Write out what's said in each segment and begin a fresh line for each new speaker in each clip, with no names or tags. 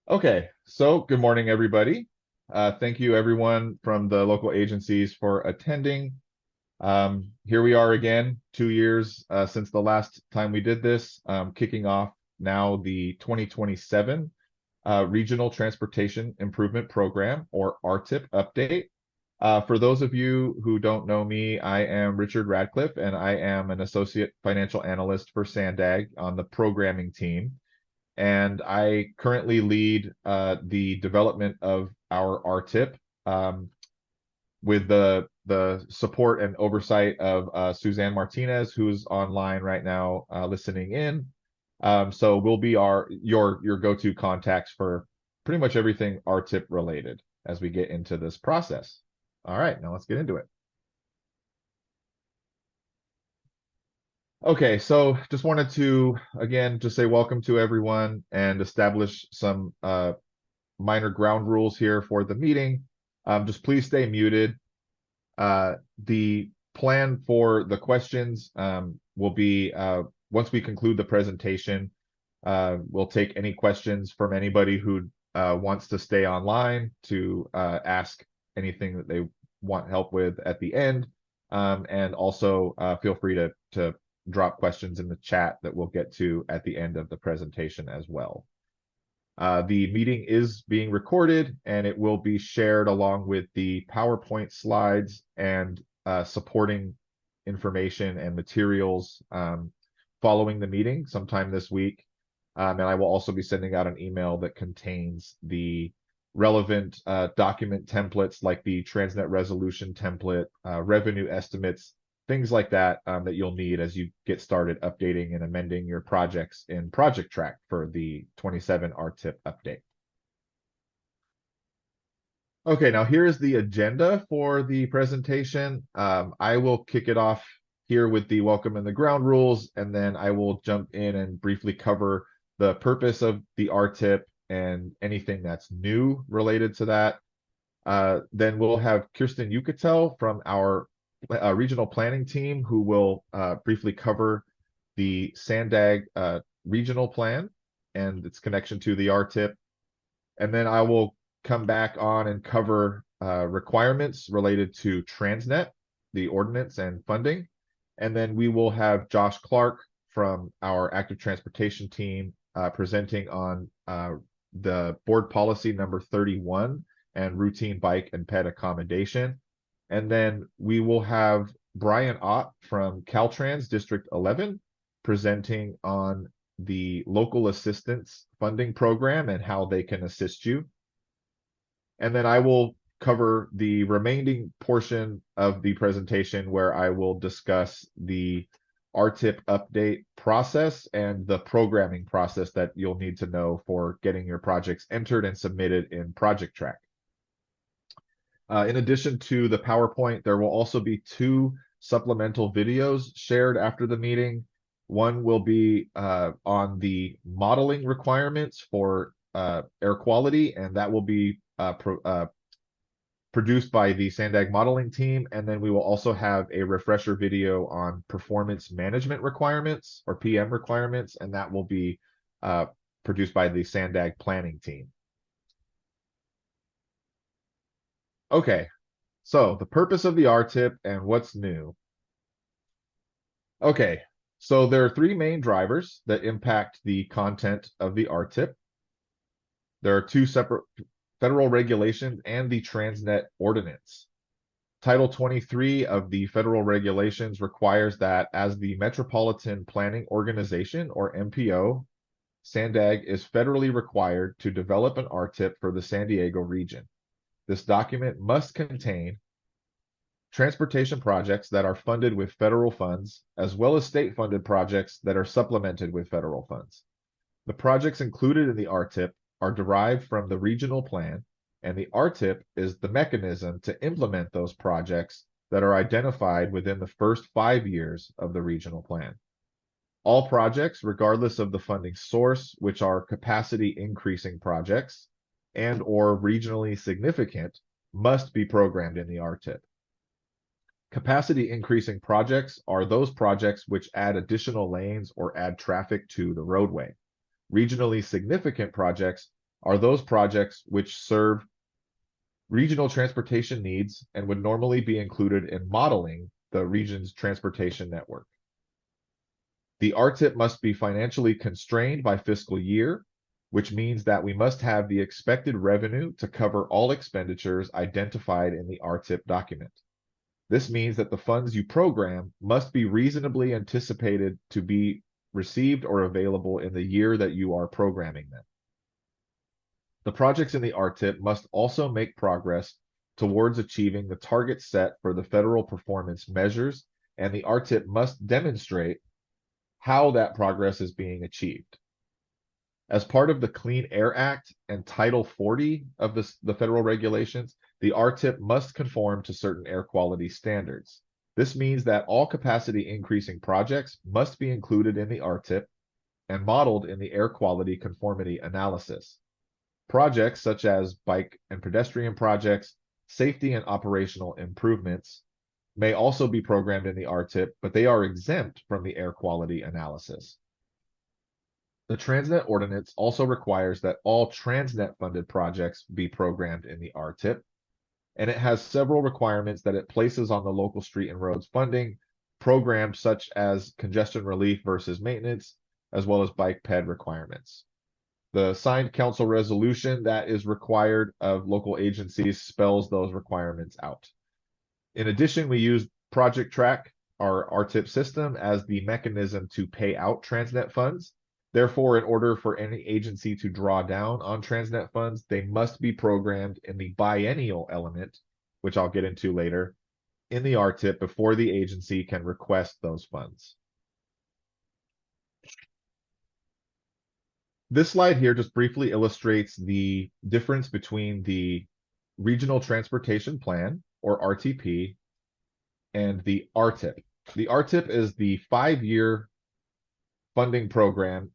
Okay, so good morning, everybody. Thank you, everyone from the local agencies for attending. Here we are again, 2 years since the last time we did this, kicking off now the 2027 Regional Transportation Improvement Program, or RTIP update. For those of you who don't know me, I am Richard Radcliffe, and I am an Associate Financial Analyst for SANDAG on the programming team. And I currently lead the development of our RTIP with the support and oversight of Suzanne Martinez, who's online right now listening in. So we'll be your go-to contacts for pretty much everything RTIP related as we get into this process. All right, now let's get into it. Okay, so just wanted to again just say welcome to everyone and establish some minor ground rules here for the meeting. Just please stay muted. The plan for the questions will be once we conclude the presentation, we'll take any questions from anybody who wants to stay online to ask anything that they want help with at the end. And also feel free to drop questions in the chat that we'll get to at the end of the presentation as well. The meeting is being recorded and it will be shared along with the PowerPoint slides and supporting information and materials following the meeting sometime this week. And I will also be sending out an email that contains the relevant document templates like the Transnet resolution template, revenue estimates, things like that that you'll need as you get started updating and amending your projects in Project Track for the 27 RTIP update. Okay, now here is the agenda for the presentation. I will kick it off here with the welcome and the ground rules, and then I will jump in and briefly cover the purpose of the RTIP and anything that's new related to that. Then we'll have Kirsten Yucatel from our regional planning team who will briefly cover the SANDAG regional plan and its connection to the RTIP. And then I will come back on and cover requirements related to Transnet, the ordinance and funding. And then we will have Josh Clark from our active transportation team presenting on the board policy number 31 and routine bike and pet accommodation. And then we will have Brian Ott from Caltrans District 11 presenting on the local assistance funding program and how they can assist you. And then I will cover the remaining portion of the presentation where I will discuss the RTIP update process and the programming process that you'll need to know for getting your projects entered and submitted in Project Track. In addition to the PowerPoint, there will also be 2 supplemental videos shared after the meeting. One will be on the modeling requirements for air quality, and that will be produced by the SANDAG modeling team. And then we will also have a refresher video on performance management requirements, or PM requirements, and that will be produced by the SANDAG planning team. Okay, so the purpose of the RTIP and what's new. Okay, so there are 3 main drivers that impact the content of the RTIP. There are 2 separate federal regulations and the Transnet ordinance. Title 23 of the federal regulations requires that as the Metropolitan Planning Organization, or MPO, SANDAG is federally required to develop an RTIP for the San Diego region. This document must contain transportation projects that are funded with federal funds, as well as state-funded projects that are supplemented with federal funds. The projects included in the RTIP are derived from the regional plan, and the RTIP is the mechanism to implement those projects that are identified within the first 5 years of the regional plan. All projects, regardless of the funding source, which are capacity increasing projects and or regionally significant, must be programmed in the RTIP. Capacity increasing projects are those projects which add additional lanes or add traffic to the roadway. Regionally significant projects are those projects which serve regional transportation needs and would normally be included in modeling the region's transportation network. The RTIP must be financially constrained by fiscal year, which means that we must have the expected revenue to cover all expenditures identified in the RTIP document. This means that the funds you program must be reasonably anticipated to be received or available in the year that you are programming them. The projects in the RTIP must also make progress towards achieving the targets set for the federal performance measures, and the RTIP must demonstrate how that progress is being achieved. As part of the Clean Air Act and Title 40 of the federal regulations, the RTIP must conform to certain air quality standards. This means that all capacity increasing projects must be included in the RTIP and modeled in the air quality conformity analysis. Projects such as bike and pedestrian projects, safety and operational improvements may also be programmed in the RTIP, but they are exempt from the air quality analysis. The Transnet Ordinance also requires that all Transnet-funded projects be programmed in the RTIP, and it has several requirements that it places on the local street and roads funding, programs such as congestion relief versus maintenance, as well as bike ped requirements. The signed council resolution that is required of local agencies spells those requirements out. In addition, we use Project Track, our RTIP system, as the mechanism to pay out Transnet funds. Therefore, in order for any agency to draw down on Transnet funds, they must be programmed in the biennial element, which I'll get into later, in the RTIP before the agency can request those funds. This slide here just briefly illustrates the difference between the Regional Transportation Plan, or RTP, and the RTIP. The RTIP is the 5-year funding program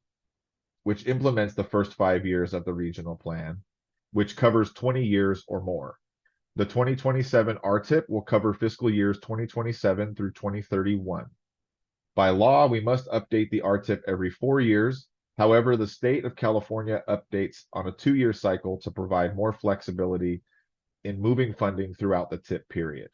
which implements the first 5 years of the regional plan, which covers 20 years or more. The 2027 RTIP will cover fiscal years 2027 through 2031. By law, we must update the RTIP every 4 years. However, the state of California updates on a 2-year cycle to provide more flexibility in moving funding throughout the TIP period.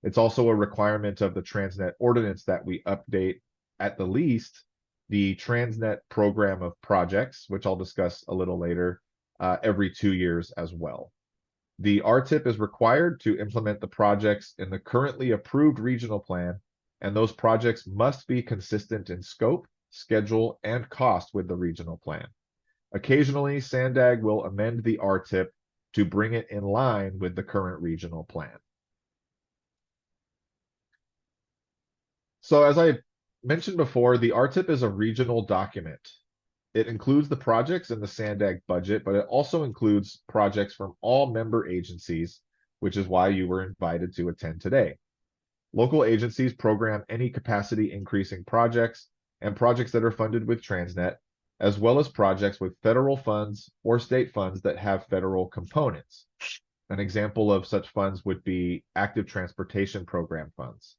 It's also a requirement of the Transnet Ordinance that we update at the least the Transnet program of projects, which I'll discuss a little later, every 2 years as well. The RTIP is required to implement the projects in the currently approved regional plan, and those projects must be consistent in scope, schedule, and cost with the regional plan. Occasionally, SANDAG will amend the RTIP to bring it in line with the current regional plan. So as I mentioned before, the RTIP is a regional document. It includes the projects in the SANDAG budget, but it also includes projects from all member agencies, which is why you were invited to attend today. Local agencies program any capacity increasing projects and projects that are funded with Transnet, as well as projects with federal funds or state funds that have federal components. An example of such funds would be active transportation program funds.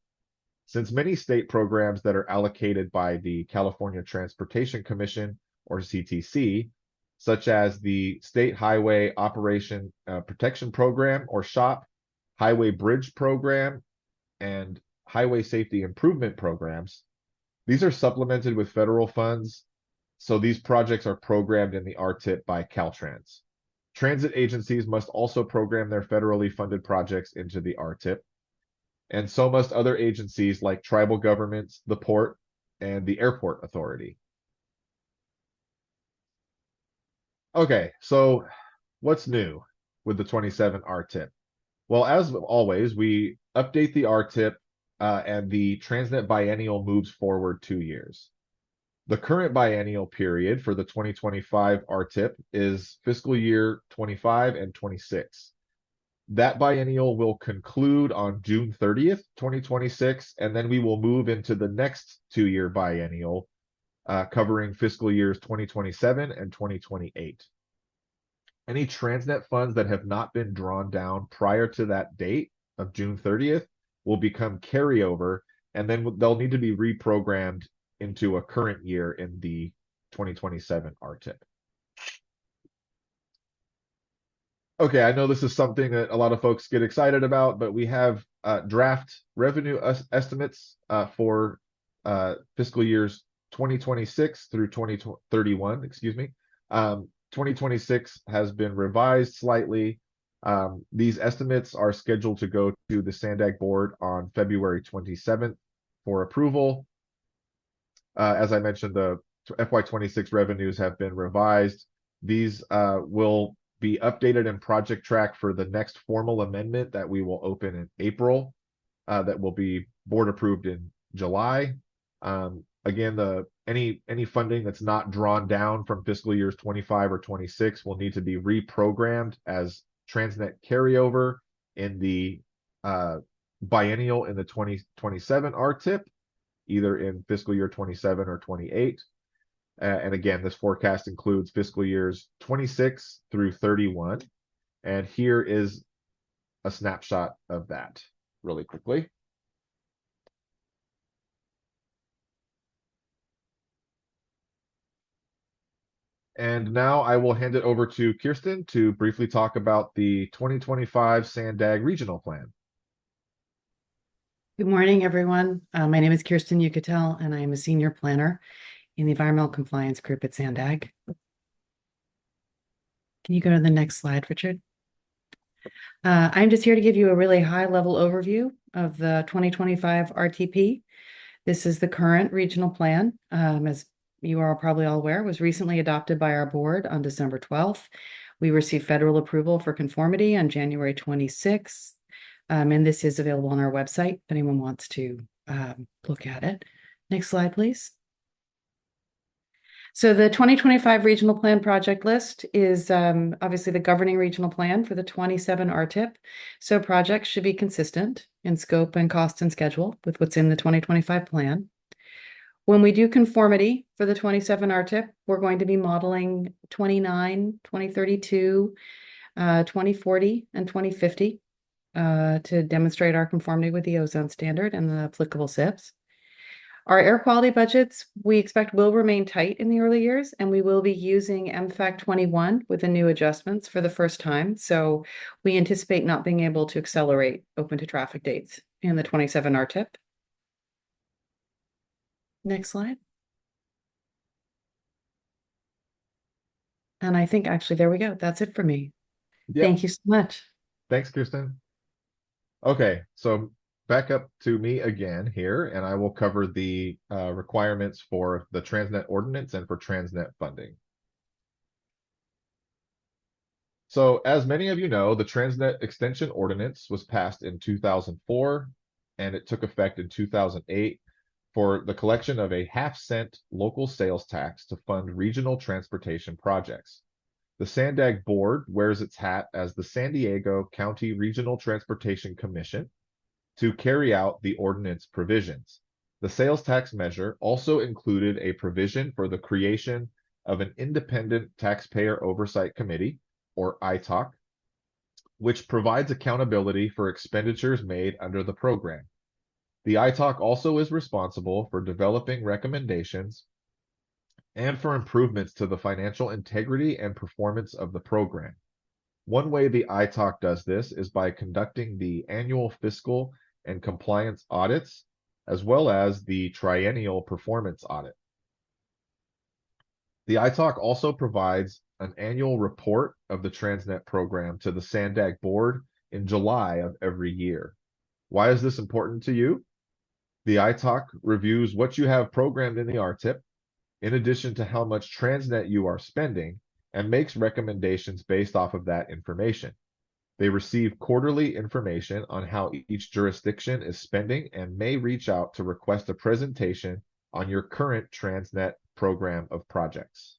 Since many state programs that are allocated by the California Transportation Commission, or CTC, such as the State Highway Operation Protection Program, or SHOP, Highway Bridge Program, and Highway Safety Improvement Programs, these are supplemented with federal funds, so these projects are programmed in the RTIP by Caltrans. Transit agencies must also program their federally funded projects into the RTIP, and so must other agencies like tribal governments, the port, and the airport authority. Okay, so what's new with the 27 RTIP? Well, as always, we update the RTIP and the Transnet biennial moves forward 2 years. The current biennial period for the 2025 RTIP is fiscal year 25 and 26. That biennial will conclude on June 30th, 2026, and then we will move into the next 2-year biennial, covering fiscal years 2027 and 2028. Any Transnet funds that have not been drawn down prior to that date of June 30th will become carryover, and then they'll need to be reprogrammed into a current year in the 2027 RTIP. Okay, I know this is something that a lot of folks get excited about, but we have draft revenue estimates for fiscal years 2026 through 2031, excuse me. 2026 has been revised slightly. These estimates are scheduled to go to the SANDAG board on February 27th for approval. As I mentioned, the FY26 revenues have been revised. These will be updated in Project Track for the next formal amendment that we will open in April, that will be board approved in July. Again, any funding that's not drawn down from fiscal years 25 or 26 will need to be reprogrammed as Transnet carryover in the biennial in the 2027 RTIP, either in fiscal year 27 or 28. And again, this forecast includes fiscal years 26 through 31. And here is a snapshot of that really quickly. And now I will hand it over to Kirsten to briefly talk about the 2025 SANDAG Regional Plan.
Good morning, everyone. My name is Kirsten Yucatel, and I am a senior planner in the Environmental Compliance Group at SANDAG. Can you go to the next slide, Richard? I'm just here to give you a really high-level overview of the 2025 RTP. This is the current regional plan. As you are probably all aware, was recently adopted by our board on December 12th. We received federal approval for conformity on January 26th. And this is available on our website if anyone wants to look at it. Next slide, please. So the 2025 regional plan project list is obviously the governing regional plan for the 27 RTIP. So projects should be consistent in scope and cost and schedule with what's in the 2025 plan. When we do conformity for the 27 RTIP, we're going to be modeling 29, 2032, 2040, and 2050. To demonstrate our conformity with the ozone standard and the applicable SIPs. Our air quality budgets, we expect will remain tight in the early years, and we will be using MFAC 21 with the new adjustments for the first time. So we anticipate not being able to accelerate open to traffic dates in the 27 RTIP. Next slide. And I think actually, there we go. That's it for me. Yep. Thank you so much.
Thanks, Kirsten. Okay, so back up to me again here, and I will cover the requirements for the Transnet ordinance and for Transnet funding. So as many of you know, the Transnet extension ordinance was passed in 2004, and it took effect in 2008 for the collection of a half-cent local sales tax to fund regional transportation projects. The SANDAG board wears its hat as the San Diego County Regional Transportation Commission to carry out the ordinance provisions. The sales tax measure also included a provision for the creation of an independent taxpayer oversight committee, or ITOC, which provides accountability for expenditures made under the program. The ITOC also is responsible for developing recommendations and for improvements to the financial integrity and performance of the program. One way the ITOC does this is by conducting the annual fiscal and compliance audits, as well as the triennial performance audit. The ITOC also provides an annual report of the Transnet program to the SANDAG board in July of every year. Why is this important to you? The ITOC reviews what you have programmed in the RTIP, in addition to how much Transnet you are spending, and makes recommendations based off of that information. They receive quarterly information on how each jurisdiction is spending and may reach out to request a presentation on your current Transnet program of projects.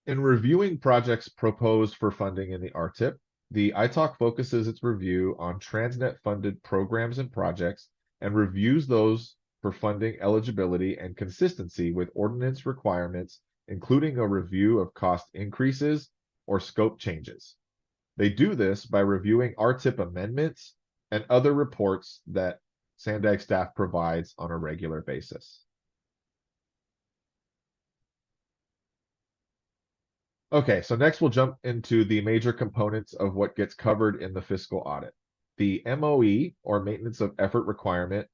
In reviewing projects proposed for funding in the RTIP, the ITOC focuses its review on Transnet-funded programs and projects and reviews those for funding eligibility and consistency with ordinance requirements, including a review of cost increases or scope changes. They do this by reviewing RTIP amendments and other reports that SANDAG staff provides on a regular basis. Okay, so next we'll jump into the major components of what gets covered in the fiscal audit. The MOE, or maintenance of effort requirement,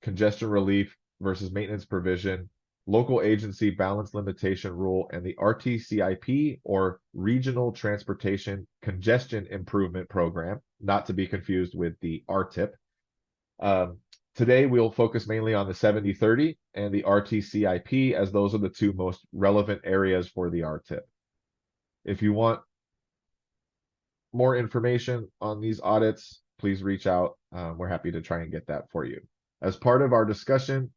congestion relief versus maintenance provision, local agency balance limitation rule, and the RTCIP, or regional transportation congestion improvement program, not to be confused with the RTIP. Today we'll focus mainly on the 70-30 and the RTCIP, as those are the two most relevant areas for the RTIP. If you want more information on these audits, please reach out. We're happy to try and get that for you. As part of our discussion,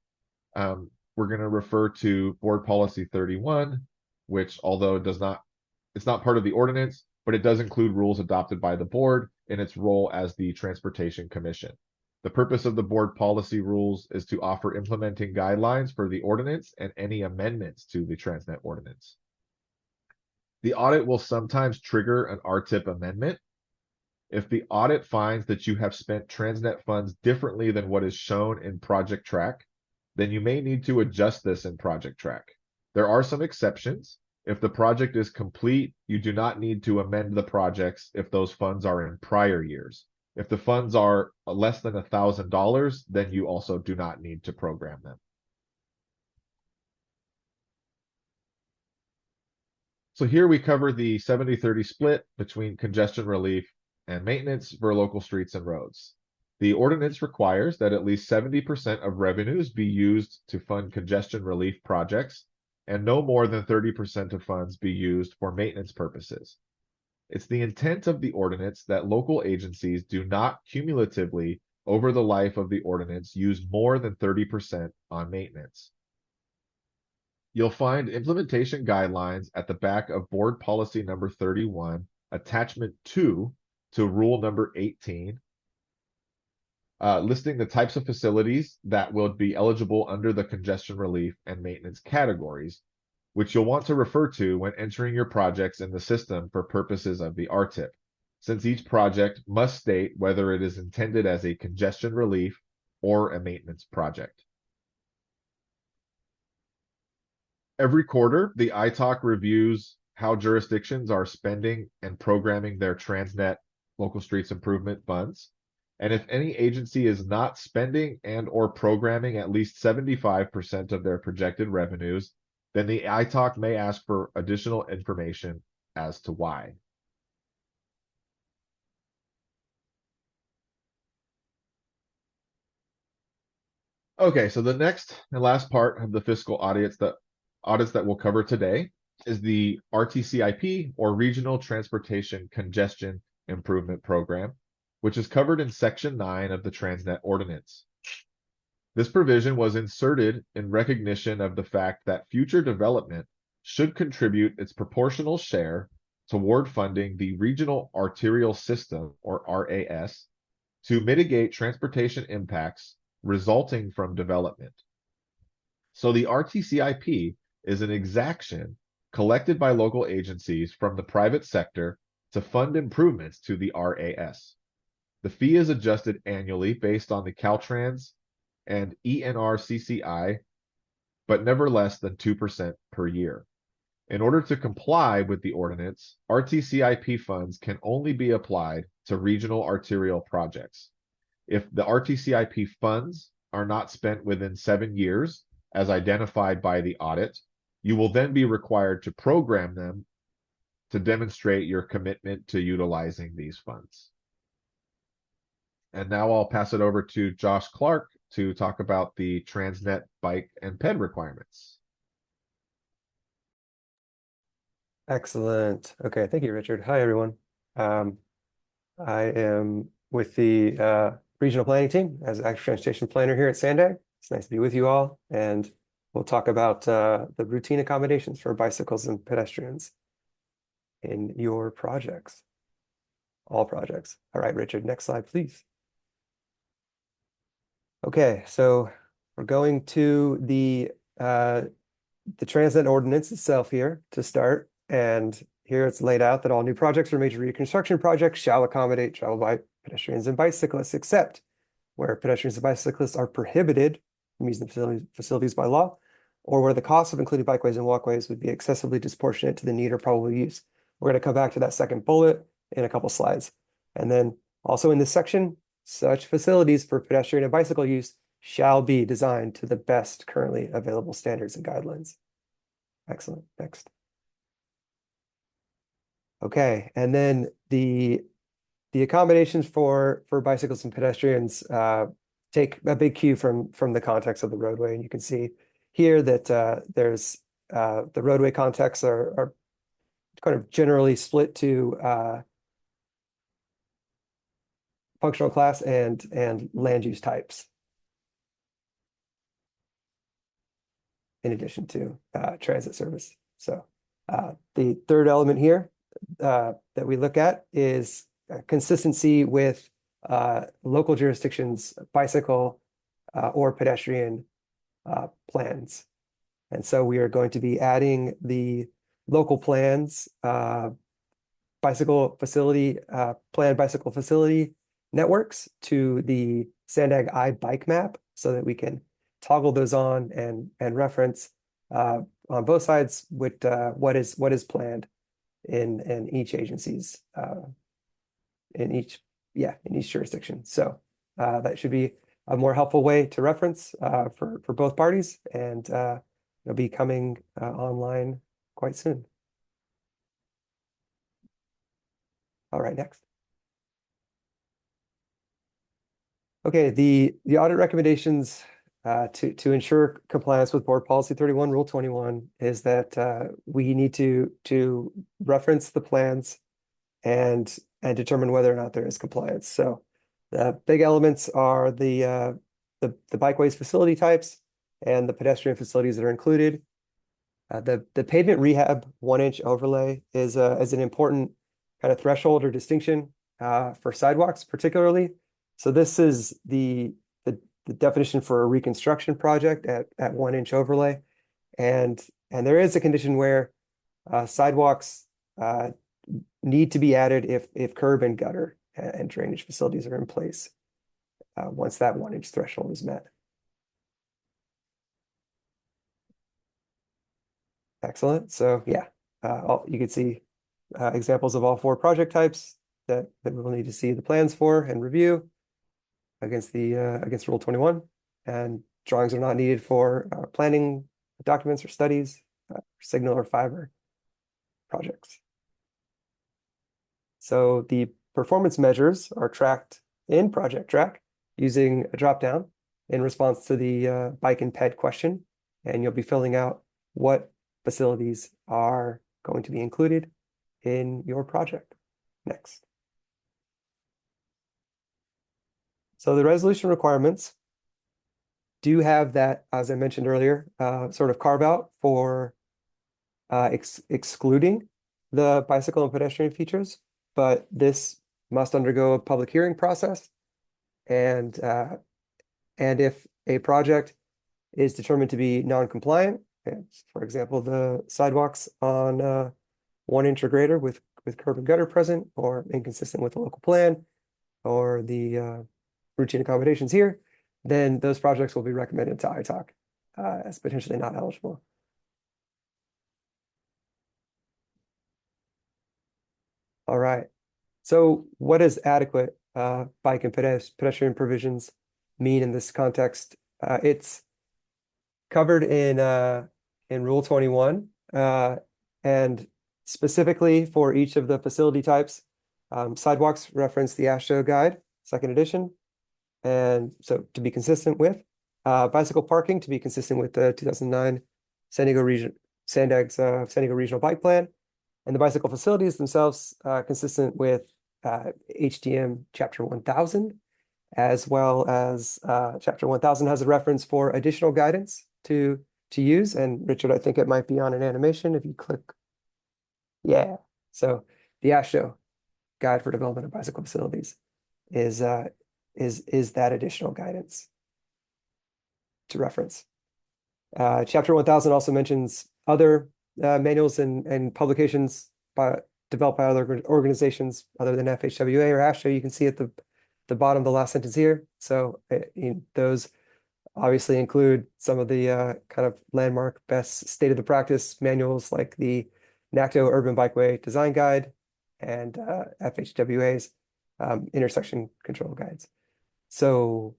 we're going to refer to Board Policy 31, which, although it's not part of the ordinance, but it does include rules adopted by the board in its role as the Transportation Commission. The purpose of the board policy rules is to offer implementing guidelines for the ordinance and any amendments to the Transnet ordinance. The audit will sometimes trigger an RTIP amendment. If the audit finds that you have spent Transnet funds differently than what is shown in Project Track, then you may need to adjust this in Project Track. There are some exceptions. If the project is complete, you do not need to amend the projects if those funds are in prior years. If the funds are less than $1,000, then you also do not need to program them. So here we cover the 70-30 split between congestion relief and maintenance for local streets and roads. The ordinance requires that at least 70% of revenues be used to fund congestion relief projects, and no more than 30% of funds be used for maintenance purposes. It's the intent of the ordinance that local agencies do not cumulatively, over the life of the ordinance, use more than 30% on maintenance. You'll find implementation guidelines at the back of Board Policy number 31, Attachment 2 to Rule number 18, listing the types of facilities that will be eligible under the congestion relief and maintenance categories, which you'll want to refer to when entering your projects in the system for purposes of the RTIP, since each project must state whether it is intended as a congestion relief or a maintenance project. Every quarter, the ITOC reviews how jurisdictions are spending and programming their Transnet local streets improvement funds. And if any agency is not spending and or programming at least 75% of their projected revenues, then the ITOC may ask for additional information as to why. Okay, so the next and last part of the fiscal audits that we'll cover today is the RTCIP, or Regional Transportation Congestion Improvement Program, which is covered in Section 9 of the Transnet Ordinance. This provision was inserted in recognition of the fact that future development should contribute its proportional share toward funding the Regional Arterial System, or RAS, to mitigate transportation impacts resulting from development. So the RTCIP is an exaction collected by local agencies from the private sector to fund improvements to the RAS. The fee is adjusted annually based on the Caltrans and ENRCCI, but never less than 2% per year. In order to comply with the ordinance, RTCIP funds can only be applied to regional arterial projects. If the RTCIP funds are not spent within 7 years, as identified by the audit, you will then be required to program them to demonstrate your commitment to utilizing these funds. And now I'll pass it over to Josh Clark to talk about the Transnet bike and ped requirements.
Excellent. Okay, thank you, Richard. Hi, everyone. I am with the regional planning team as active transportation planner here at SANDAG. It's nice to be with you all, and we'll talk about the routine accommodations for bicycles and pedestrians in your projects, all projects. All right, Richard, next slide, please. Okay, so we're going to the Transnet ordinance itself here to start, and here it's laid out that all new projects or major reconstruction projects shall accommodate travel by pedestrians and bicyclists, except where pedestrians and bicyclists are prohibited from using the facilities by law, or where the cost of including bikeways and walkways would be excessively disproportionate to the need or probable use. We're going to come back to that second bullet in a couple slides. And then also in this section, such facilities for pedestrian and bicycle use shall be designed to the best currently available standards and guidelines. Excellent. Next. Okay, and then the accommodations for bicycles and pedestrians take a big cue from the context of the roadway, and you can see here that there's the roadway contexts are kind of generally split to functional class and land use types, in addition to transit service. So the third element here that we look at is consistency with local jurisdictions, bicycle or pedestrian plans. And so we are going to be adding the local plans, bicycle facility, planned bicycle facility networks to the SANDAG iBike map so that we can toggle those on and reference on both sides with what is planned in each agency's in each jurisdiction. So that should be a more helpful way to reference for both parties, and it'll be coming online quite soon. All right, next. Okay, the audit recommendations to ensure compliance with Board Policy 31, Rule 21 is that we need to reference the plans and determine whether or not there is compliance. So the big elements are the bikeways facility types and the pedestrian facilities that are included. The pavement rehab 1-inch overlay is an important kind of threshold or distinction for sidewalks particularly. So this is the definition for a reconstruction project at 1-inch overlay, and there is a condition where sidewalks need to be added if curb and gutter and drainage facilities are in place once that 1-inch threshold is met. Excellent. So yeah, you can see examples of all 4 project types that we will need to see the plans for and review against Rule 21, and drawings are not needed for planning documents or studies, signal or fiber projects. So the performance measures are tracked in Project Track using a dropdown in response to the bike and ped question, and you'll be filling out what facilities are going to be included in your project. Next. So the resolution requirements do have that, as I mentioned earlier, sort of carve out for excluding the bicycle and pedestrian features, but this must undergo a public hearing process. And if a project is determined to be non-compliant, for example, the sidewalks on 1-inch or greater with curb and gutter present, or inconsistent with the local plan, or the routine accommodations here, then those projects will be recommended to ITOC as potentially not eligible. All right. So what does adequate bike and pedestrian provisions mean in this context? It's covered in Rule 21, and specifically for each of the facility types, sidewalks reference the AASHTO guide, 2nd edition. And so to be consistent with bicycle parking, to be consistent with the 2009 SANDAG's San Diego Regional Bike Plan, and the bicycle facilities themselves consistent with HDM Chapter 1000, as well as Chapter 1000 has a reference for additional guidance to use. And Richard, I think it might be on an animation if you click. Yeah. So the AASHTO Guide for Development of Bicycle Facilities is that additional guidance to reference. Chapter 1000 also mentions other manuals and publications developed by other organizations other than FHWA or AASHTO. You can see at the bottom of the last sentence here. So those obviously include some of the kind of landmark best state of the practice manuals like the NACTO Urban Bikeway Design Guide and FHWA's intersection control guides. So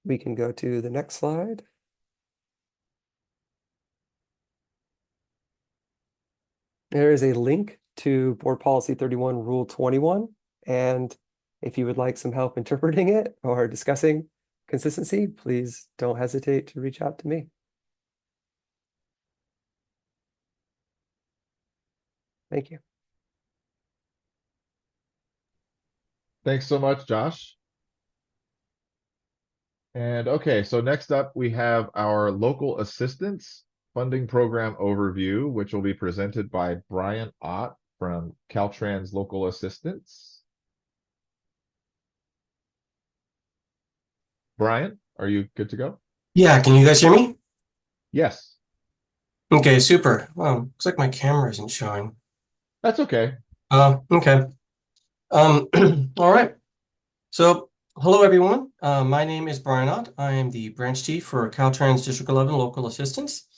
we can go to the next slide. There is a link to Board Policy 31, Rule 21. And if you would like some help interpreting it or discussing consistency, please don't hesitate to reach out to me. Thank you.
Thanks so much, Josh. And okay, so next up we have our local assistance funding program overview, which will be presented by Brian Ott from Caltrans Local Assistance. Brian, are you good to go?
Yeah, can you guys hear me?
Yes.
Okay, super. Well, looks like my camera isn't showing.
That's okay.
Okay. All right. So, hello everyone. My name is Brian Ott. I am the branch chief for Caltrans District 11 Local Assistance.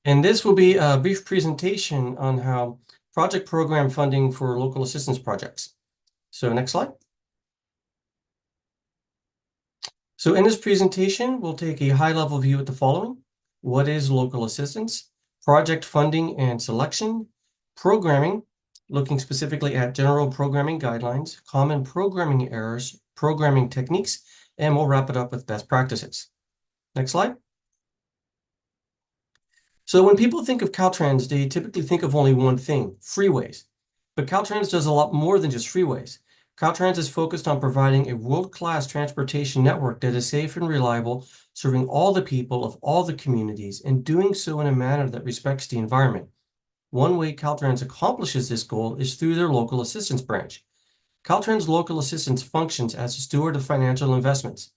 And this will be a brief presentation on how project program funding for local assistance projects. So next slide. So in this presentation, we'll take a high-level view at the following. What is local assistance? Project funding and selection. Programming, looking specifically at general programming guidelines, common programming errors, programming techniques, and we'll wrap it up with best practices. Next slide. So when people think of Caltrans, they typically think of only one thing, freeways. But Caltrans does a lot more than just freeways. Caltrans is focused on providing a world-class transportation network that is safe and reliable, serving all the people of all the communities, and doing so in a manner that respects the environment. One way Caltrans accomplishes this goal is through their local assistance branch. Caltrans Local Assistance functions as a steward of financial investments.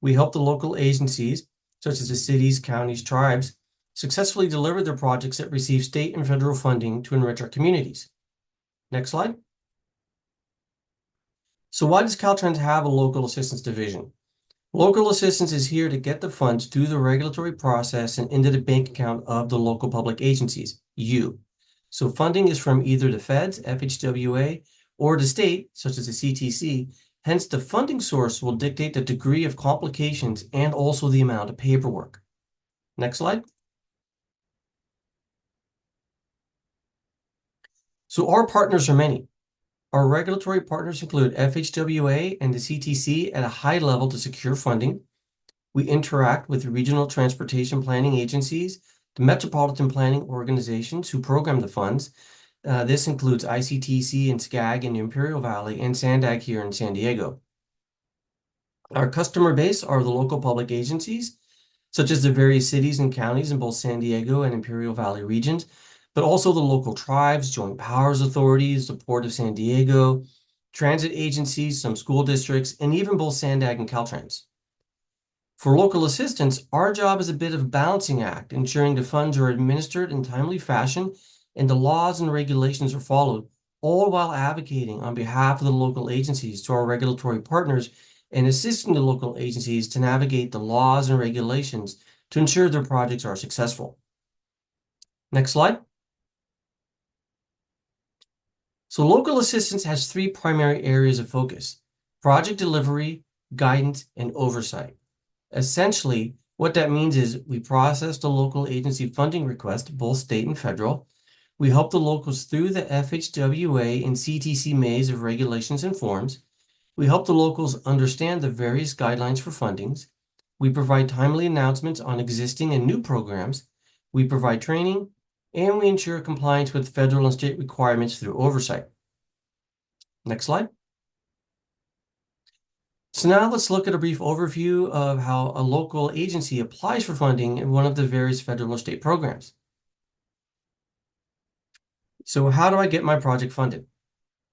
We help the local agencies, such as the cities, counties, tribes, successfully deliver their projects that receive state and federal funding to enrich our communities. Next slide. So why does Caltrans have a local assistance division? Local assistance is here to get the funds through the regulatory process and into the bank account of the local public agencies, you. So funding is from either the feds, FHWA, or the state, such as the CTC. Hence, the funding source will dictate the degree of complications and also the amount of paperwork. Next slide. So our partners are many. Our regulatory partners include FHWA and the CTC at a high level to secure funding. We interact with regional transportation planning agencies, the metropolitan planning organizations who program the funds. This includes ICTC and SCAG in the Imperial Valley and SANDAG here in San Diego. Our customer base are the local public agencies, such as the various cities and counties in both San Diego and Imperial Valley regions, but also the local tribes, joint powers authorities, the Port of San Diego, transit agencies, some school districts, and even both SANDAG and Caltrans. For local assistance, our job is a bit of a balancing act, ensuring the funds are administered in timely fashion and the laws and regulations are followed, all while advocating on behalf of the local agencies to our regulatory partners and assisting the local agencies to navigate the laws and regulations to ensure their projects are successful. Next slide. So local assistance has three primary areas of focus: project delivery, guidance, and oversight. Essentially, what that means is we process the local agency funding request, both state and federal. We help the locals through the FHWA and CTC maze of regulations and forms. We help the locals understand the various guidelines for fundings. We provide timely announcements on existing and new programs. We provide training, and we ensure compliance with federal and state requirements through oversight. Next slide. So now let's look at a brief overview of how a local agency applies for funding in one of the various federal or state programs. So how do I get my project funded?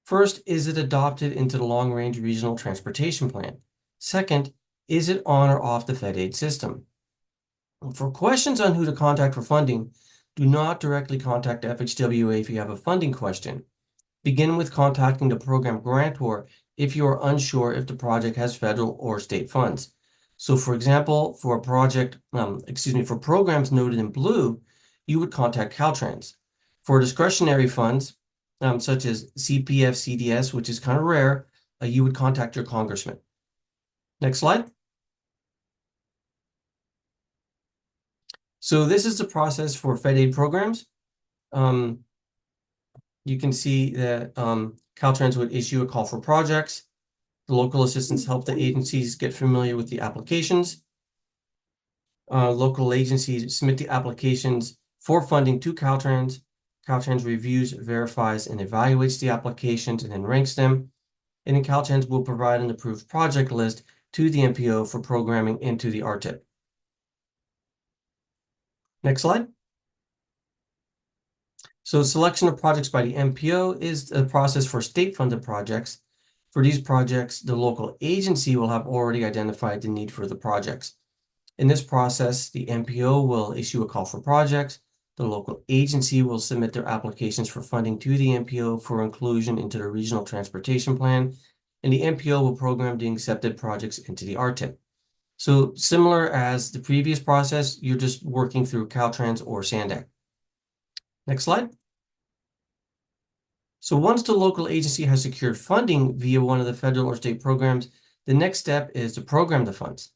First, is it adopted into the long-range regional transportation plan? Second, is it on or off the FedAid system? For questions on who to contact for funding, do not directly contact FHWA if you have a funding question. Begin with contacting the program grantor if you are unsure if the project has federal or state funds. So for example, for a project, for programs noted in blue, you would contact Caltrans. For discretionary funds, such as CPF, CDS, which is kind of rare, you would contact your congressman. Next slide. So this is the process for Fed aid programs. You can see that Caltrans would issue a call for projects. The local assistants help the agencies get familiar with the applications. Local agencies submit the applications for funding to Caltrans. Caltrans reviews, verifies, and evaluates the applications and then ranks them. And then Caltrans will provide an approved project list to the MPO for programming into the RTIP. Next slide. So selection of projects by the MPO is the process for state-funded projects. For these projects, the local agency will have already identified the need for the projects. In this process, the MPO will issue a call for projects. The local agency will submit their applications for funding to the MPO for inclusion into the regional transportation plan, and the MPO will program the accepted projects into the RTIP. So similar as the previous process, you're just working through Caltrans or SANDAG. Next slide. So once the local agency has secured funding via one of the federal or state programs, the next step is to program the funds.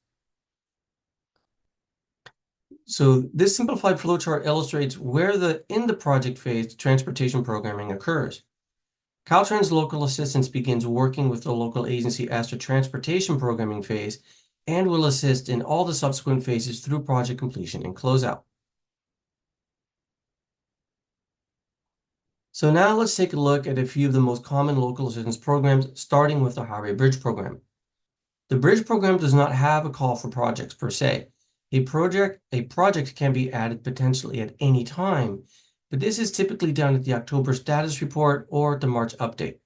So this simplified flowchart illustrates where in the project phase transportation programming occurs. Caltrans local assistance begins working with the local agency as the transportation programming phase and will assist in all the subsequent phases through project completion and closeout. So now let's take a look at a few of the most common local assistance programs, starting with the Highway Bridge Program. The Bridge Program does not have a call for projects per se. A project can be added potentially at any time, but this is typically done at the October status report or the March update.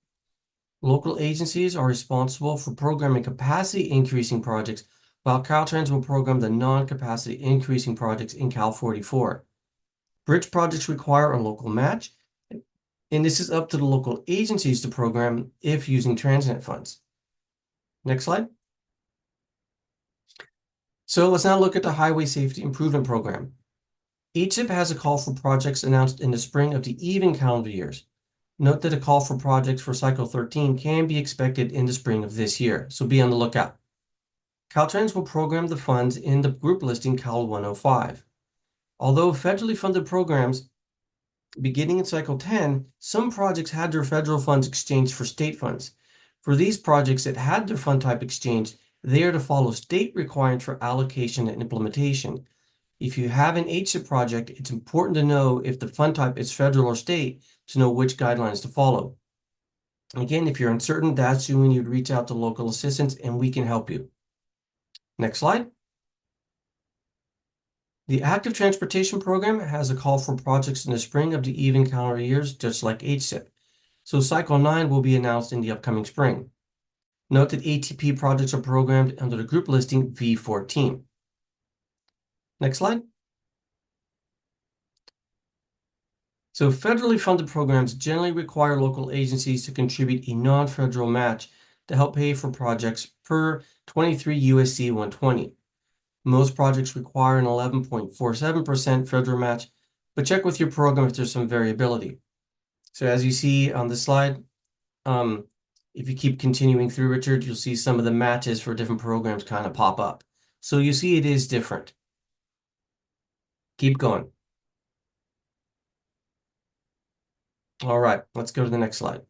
Local agencies are responsible for programming capacity increasing projects, while Caltrans will program the non-capacity increasing projects in Cal 44. Bridge projects require a local match, and this is up to the local agencies to program if using Transnet funds. Next slide. So let's now look at the Highway Safety Improvement Program. HSIP has a call for projects announced in the spring of the even calendar years. Note that a call for projects for Cycle 13 can be expected in the spring of this year, so be on the lookout. Caltrans will program the funds in the group listing Cal 105. Although federally funded programs beginning in Cycle 10, some projects had their federal funds exchanged for state funds. For these projects that had their fund type exchanged, they are to follow state requirements for allocation and implementation. If you have an HSIP project, it's important to know if the fund type is federal or state to know which guidelines to follow. Again, if you're uncertain, that's when you'd reach out to local assistance and we can help you. Next slide. The Active Transportation Program has a call for projects in the spring of the even calendar years, just like HSIP. So Cycle 9 will be announced in the upcoming spring. Note that ATP projects are programmed under the group listing V14. Next slide. So federally funded programs generally require local agencies to contribute a non-federal match to help pay for projects per 23 U.S.C. 120. Most projects require an 11.47% federal match, but check with your program if there's some variability. So as you see on the slide, if you keep continuing through, Richard, you'll see some of the matches for different programs kind of pop up. So you see it is different. Keep going. All right, let's go to the next slide.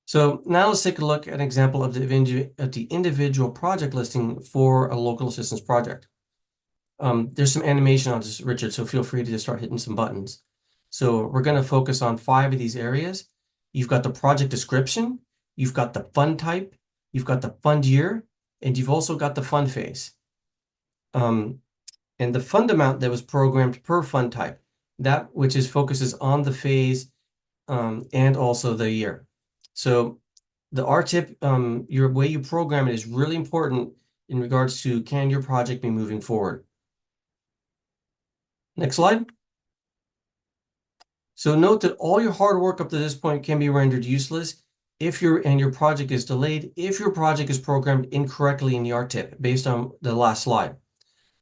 So now let's take a look at an example of the individual project listing for a local assistance project. There's some animation on this, Richard, so feel free to just start hitting some buttons. So we're going to focus on 5 of these areas. You've got the project description, you've got the fund type, you've got the fund year, and you've also got the fund phase. And the fund amount that was programmed per fund type, that which focuses on the phase and also the year. So the RTIP, your way you program it is really important in regards to can your project be moving forward. Next slide. So note that all your hard work up to this point can be rendered useless if your project is delayed, if your project is programmed incorrectly in the RTIP based on the last slide.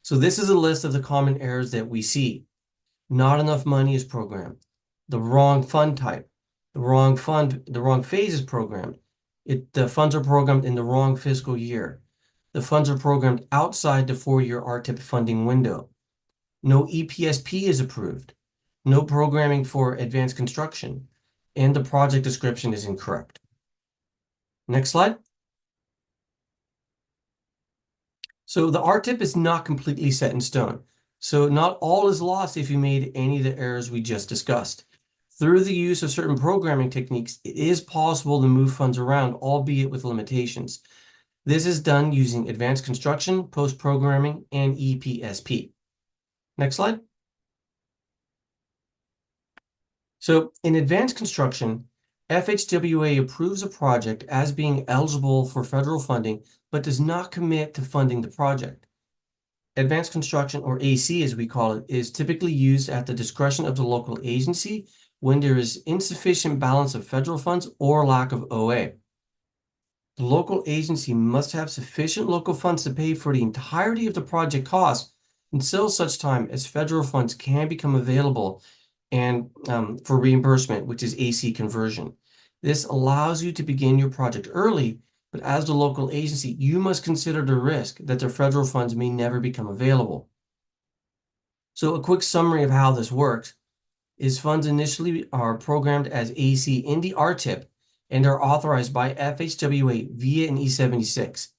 So this is a list of the common errors that we see. Not enough money is programmed. The wrong fund type. The wrong phase is programmed. The funds are programmed in the wrong fiscal year. The funds are programmed outside the 4-year RTIP funding window. No EPSP is approved. No programming for advanced construction. And the project description is incorrect. Next slide. So the RTIP is not completely set in stone. So not all is lost if you made any of the errors we just discussed. Through the use of certain programming techniques, it is possible to move funds around, albeit with limitations. This is done using advanced construction, post-programming, and EPSP. Next slide. So in advanced construction, FHWA approves a project as being eligible for federal funding, but does not commit to funding the project. Advanced construction, or AC as we call it, is typically used at the discretion of the local agency when there is insufficient balance of federal funds or lack of OA. The local agency must have sufficient local funds to pay for the entirety of the project costs until such time as federal funds can become available and for reimbursement, which is AC conversion. This allows you to begin your project early, but as the local agency, you must consider the risk that the federal funds may never become available. So a quick summary of how this works is funds initially are programmed as AC in the RTIP and are authorized by FHWA via an E76.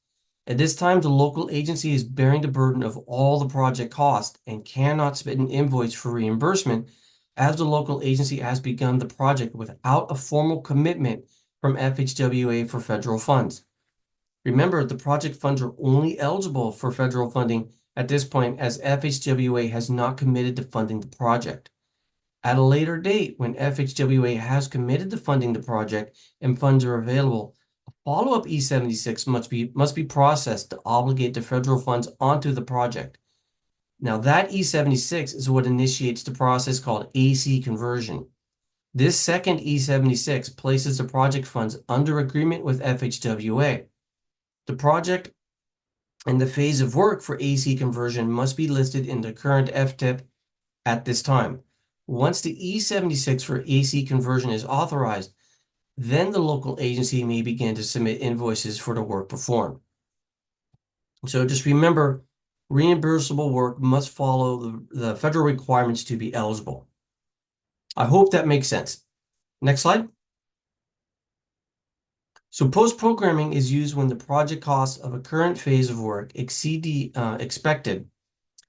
At this time, the local agency is bearing the burden of all the project costs and cannot submit an invoice for reimbursement as the local agency has begun the project without a formal commitment from FHWA for federal funds. Remember, the project funds are only eligible for federal funding at this point as FHWA has not committed to funding the project. At a later date, when FHWA has committed to funding the project and funds are available, a follow-up E76 must be processed to obligate the federal funds onto the project. Now, that E76 is what initiates the process called AC conversion. This second E76 places the project funds under agreement with FHWA. The project and the phase of work for AC conversion must be listed in the current FTIP at this time. Once the E76 for AC conversion is authorized, then the local agency may begin to submit invoices for the work performed. So just remember, reimbursable work must follow the federal requirements to be eligible. I hope that makes sense. Next slide. So post-programming is used when the project costs of a current phase of work exceed the expected,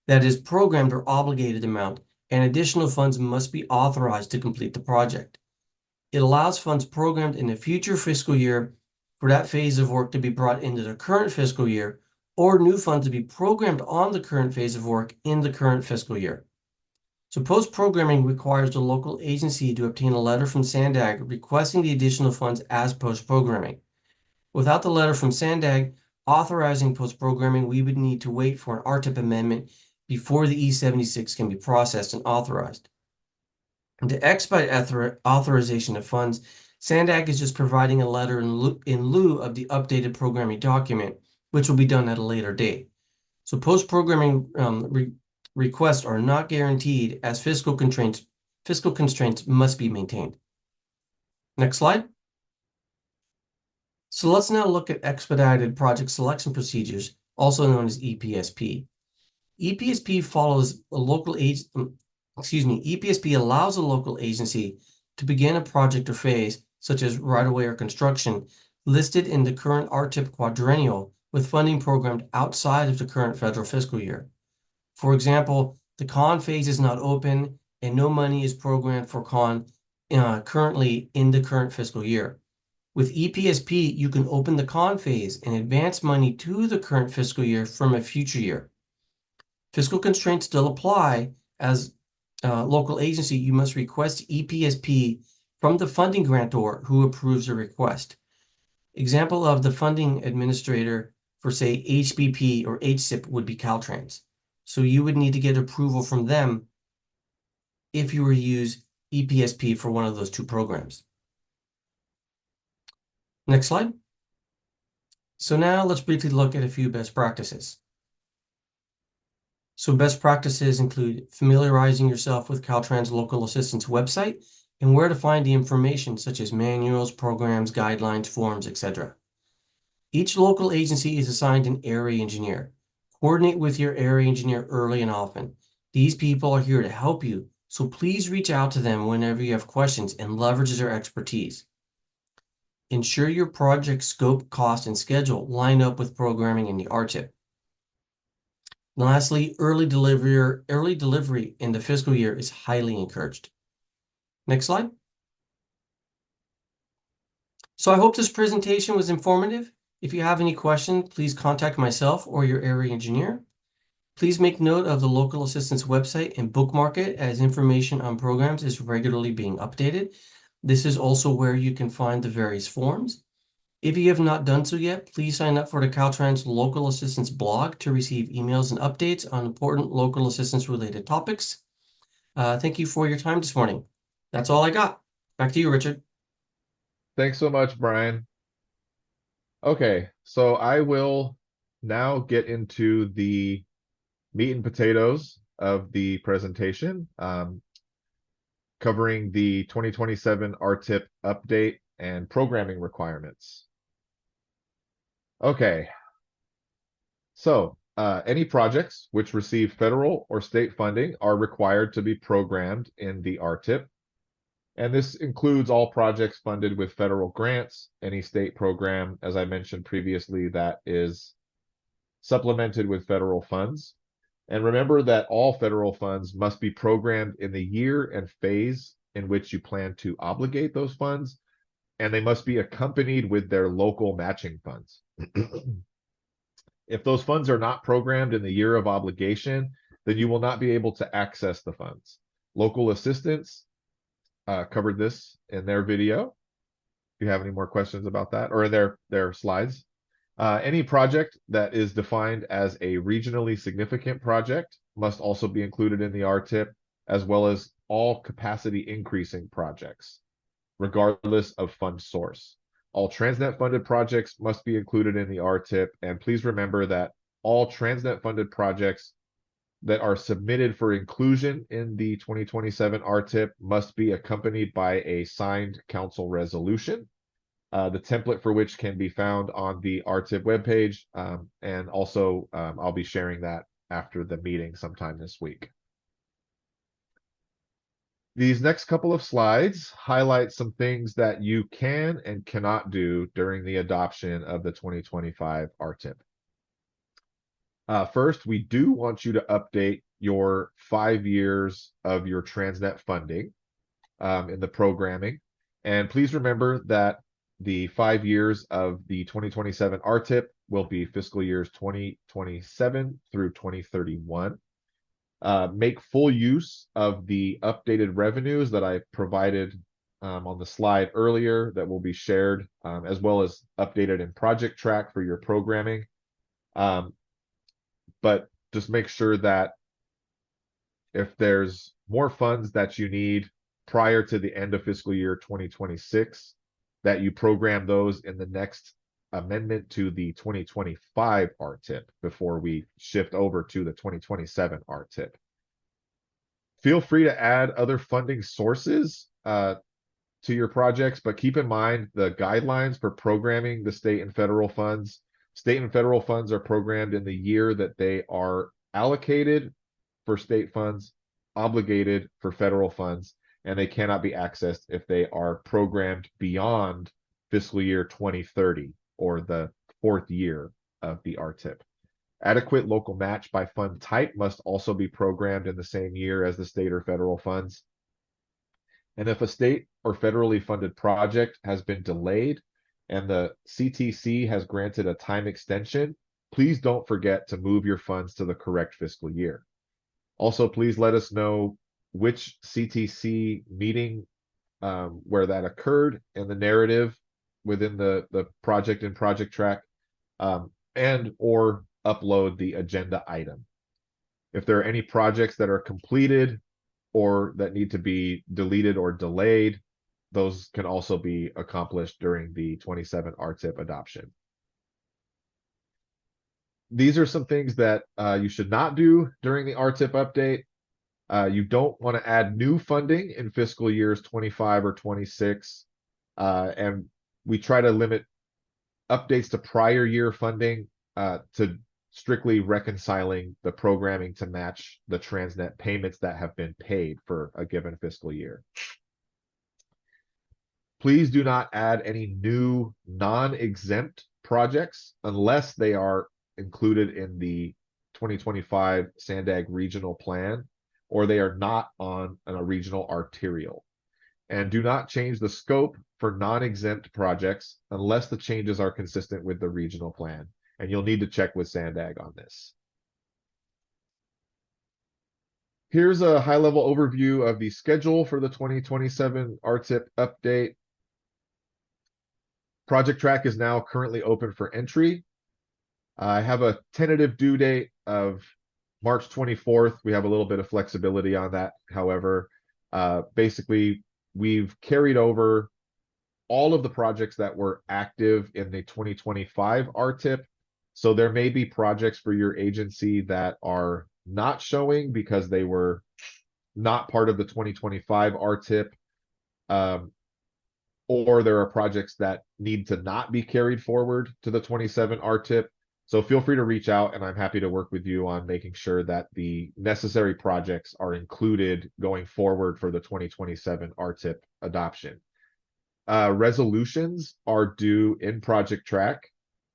that is, programmed or obligated amount, and additional funds must be authorized to complete the project. It allows funds programmed in a future fiscal year for that phase of work to be brought into the current fiscal year, or new funds to be programmed on the current phase of work in the current fiscal year. So post-programming requires the local agency to obtain a letter from SANDAG requesting the additional funds as post-programming. Without the letter from SANDAG authorizing post-programming, we would need to wait for an RTIP amendment before the E76 can be processed and authorized. And to expedite authorization of funds, SANDAG is just providing a letter in lieu of the updated programming document, which will be done at a later date. So post-programming requests are not guaranteed as fiscal constraints must be maintained. Next slide. So let's now look at expedited project selection procedures, also known as EPSP. EPSP follows a local EPSP allows a local agency to begin a project or phase, such as right-of-way or construction, listed in the current RTIP quadrennial with funding programmed outside of the current federal fiscal year. For example, the CON phase is not open and no money is programmed for CON currently in the current fiscal year. With EPSP, you can open the CON phase and advance money to the current fiscal year from a future year. Fiscal constraints still apply. As a local agency, you must request EPSP from the funding grantor who approves the request. Example of the funding administrator for, say, HBP or HSIP would be Caltrans. So you would need to get approval from them if you were to use EPSP for one of those two programs. Next slide. So now let's briefly look at a few best practices. So best practices include familiarizing yourself with Caltrans Local Assistance website and where to find the information such as manuals, programs, guidelines, forms, etc. Each local agency is assigned an area engineer. Coordinate with your area engineer early and often. These people are here to help you, so please reach out to them whenever you have questions and leverage their expertise. Ensure your project scope, cost, and schedule line up with programming in the RTIP. And lastly, early delivery in the fiscal year is highly encouraged. Next slide. So I hope this presentation was informative. If you have any questions, please contact myself or your area engineer. Please make note of the local assistance website and bookmark it, as information on programs is regularly being updated. This is also where you can find the various forms. If you have not done so yet, please sign up for the Caltrans Local Assistance blog to receive emails and updates on important local assistance related topics. Thank you for your time this morning. That's all I got. Back to you, Richard.
Thanks so much, Brian. Okay, so I will now get into the meat and potatoes of the presentation, covering the 2027 RTIP update and programming requirements. Okay, so any projects which receive federal or state funding are required to be programmed in the RTIP. And this includes all projects funded with federal grants, any state program, as I mentioned previously, that is supplemented with federal funds. And remember that all federal funds must be programmed in the year and phase in which you plan to obligate those funds, and they must be accompanied with their local matching funds. If those funds are not programmed in the year of obligation, then you will not be able to access the funds. Local assistance covered this in their video. If you have any more questions about that, or in their slides. Any project that is defined as a regionally significant project must also be included in the RTIP, as well as all capacity increasing projects, regardless of fund source. All Transnet funded projects must be included in the RTIP, and please remember that all Transnet funded projects that are submitted for inclusion in the 2027 RTIP must be accompanied by a signed council resolution, the template for which can be found on the RTIP webpage, and also I'll be sharing that after the meeting sometime this week. These next couple of slides highlight some things that you can and cannot do during the adoption of the 2025 RTIP. First, we do want you to update your 5 years of your Transnet funding in the programming. And please remember that the 5 years of the 2027 RTIP will be fiscal years 2027 through 2031. Make full use of the updated revenues that I provided on the slide earlier that will be shared, as well as updated in Project Track for your programming. But just make sure that if there's more funds that you need prior to the end of fiscal year 2026, that you program those in the next amendment to the 2025 RTIP before we shift over to the 2027 RTIP. Feel free to add other funding sources to your projects, but keep in mind the guidelines for programming the state and federal funds. State and federal funds are programmed in the year that they are allocated for state funds, obligated for federal funds, and they cannot be accessed if they are programmed beyond fiscal year 2030 or the 4th year of the RTIP. Adequate local match by fund type must also be programmed in the same year as the state or federal funds. And if a state or federally funded project has been delayed and the CTC has granted a time extension, please don't forget to move your funds to the correct fiscal year. Also, please let us know which CTC meeting where that occurred in the narrative within the project and Project Track, and or upload the agenda item. If there are any projects that are completed or that need to be deleted or delayed, those can also be accomplished during the 27 RTIP adoption. These are some things that you should not do during the RTIP update. You don't want to add new funding in fiscal years 25 or 26. And we try to limit updates to prior year funding to strictly reconciling the programming to match the Transnet payments that have been paid for a given fiscal year. Please do not add any new non-exempt projects unless they are included in the 2025 SANDAG regional plan, or they are not on a regional arterial. And do not change the scope for non-exempt projects unless the changes are consistent with the regional plan. And you'll need to check with SANDAG on this. Here's a high-level overview of the schedule for the 2027 RTIP update. Project track is now currently open for entry. I have a tentative due date of March 24th. We have a little bit of flexibility on that. However, basically, we've carried over all of the projects that were active in the 2025 RTIP. So there may be projects for your agency that are not showing because they were not part of the 2025 RTIP. Or there are projects that need to not be carried forward to the 27 RTIP. So feel free to reach out, and I'm happy to work with you on making sure that the necessary projects are included going forward for the 2027 RTIP adoption. Resolutions are due in Project Track.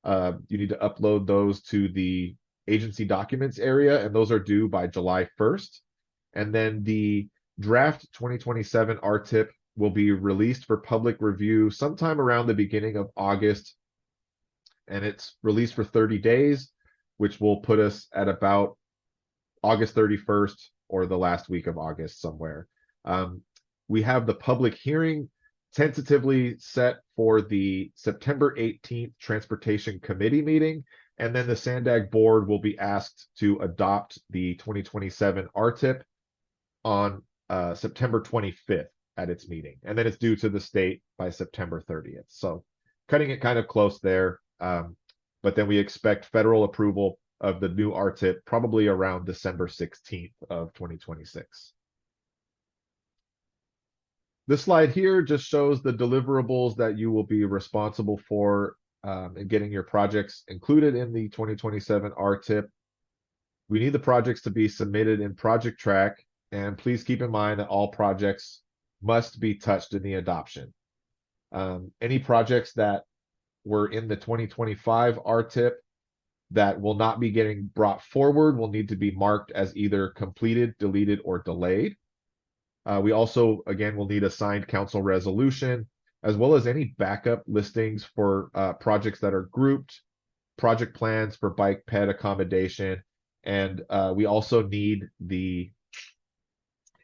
You need to upload those to the agency documents area, and those are due by July 1st. And then the draft 2027 RTIP will be released for public review sometime around the beginning of August. And it's released for 30 days, which will put us at about August 31st or the last week of August somewhere. We have the public hearing tentatively set for the September 18th Transportation Committee meeting, and then the SANDAG board will be asked to adopt the 2027 RTIP on September 25th at its meeting, and then it's due to the state by September 30th. So cutting it kind of close there. But then we expect federal approval of the new RTIP probably around December 16th of 2026. This slide here just shows the deliverables that you will be responsible for in getting your projects included in the 2027 RTIP. We need the projects to be submitted in Project Track, and please keep in mind that all projects must be touched in the adoption. Any projects that were in the 2025 RTIP that will not be getting brought forward will need to be marked as either completed, deleted, or delayed. We also, again, will need a signed council resolution, as well as any backup listings for projects that are grouped, project plans for bike ped accommodation, and we also need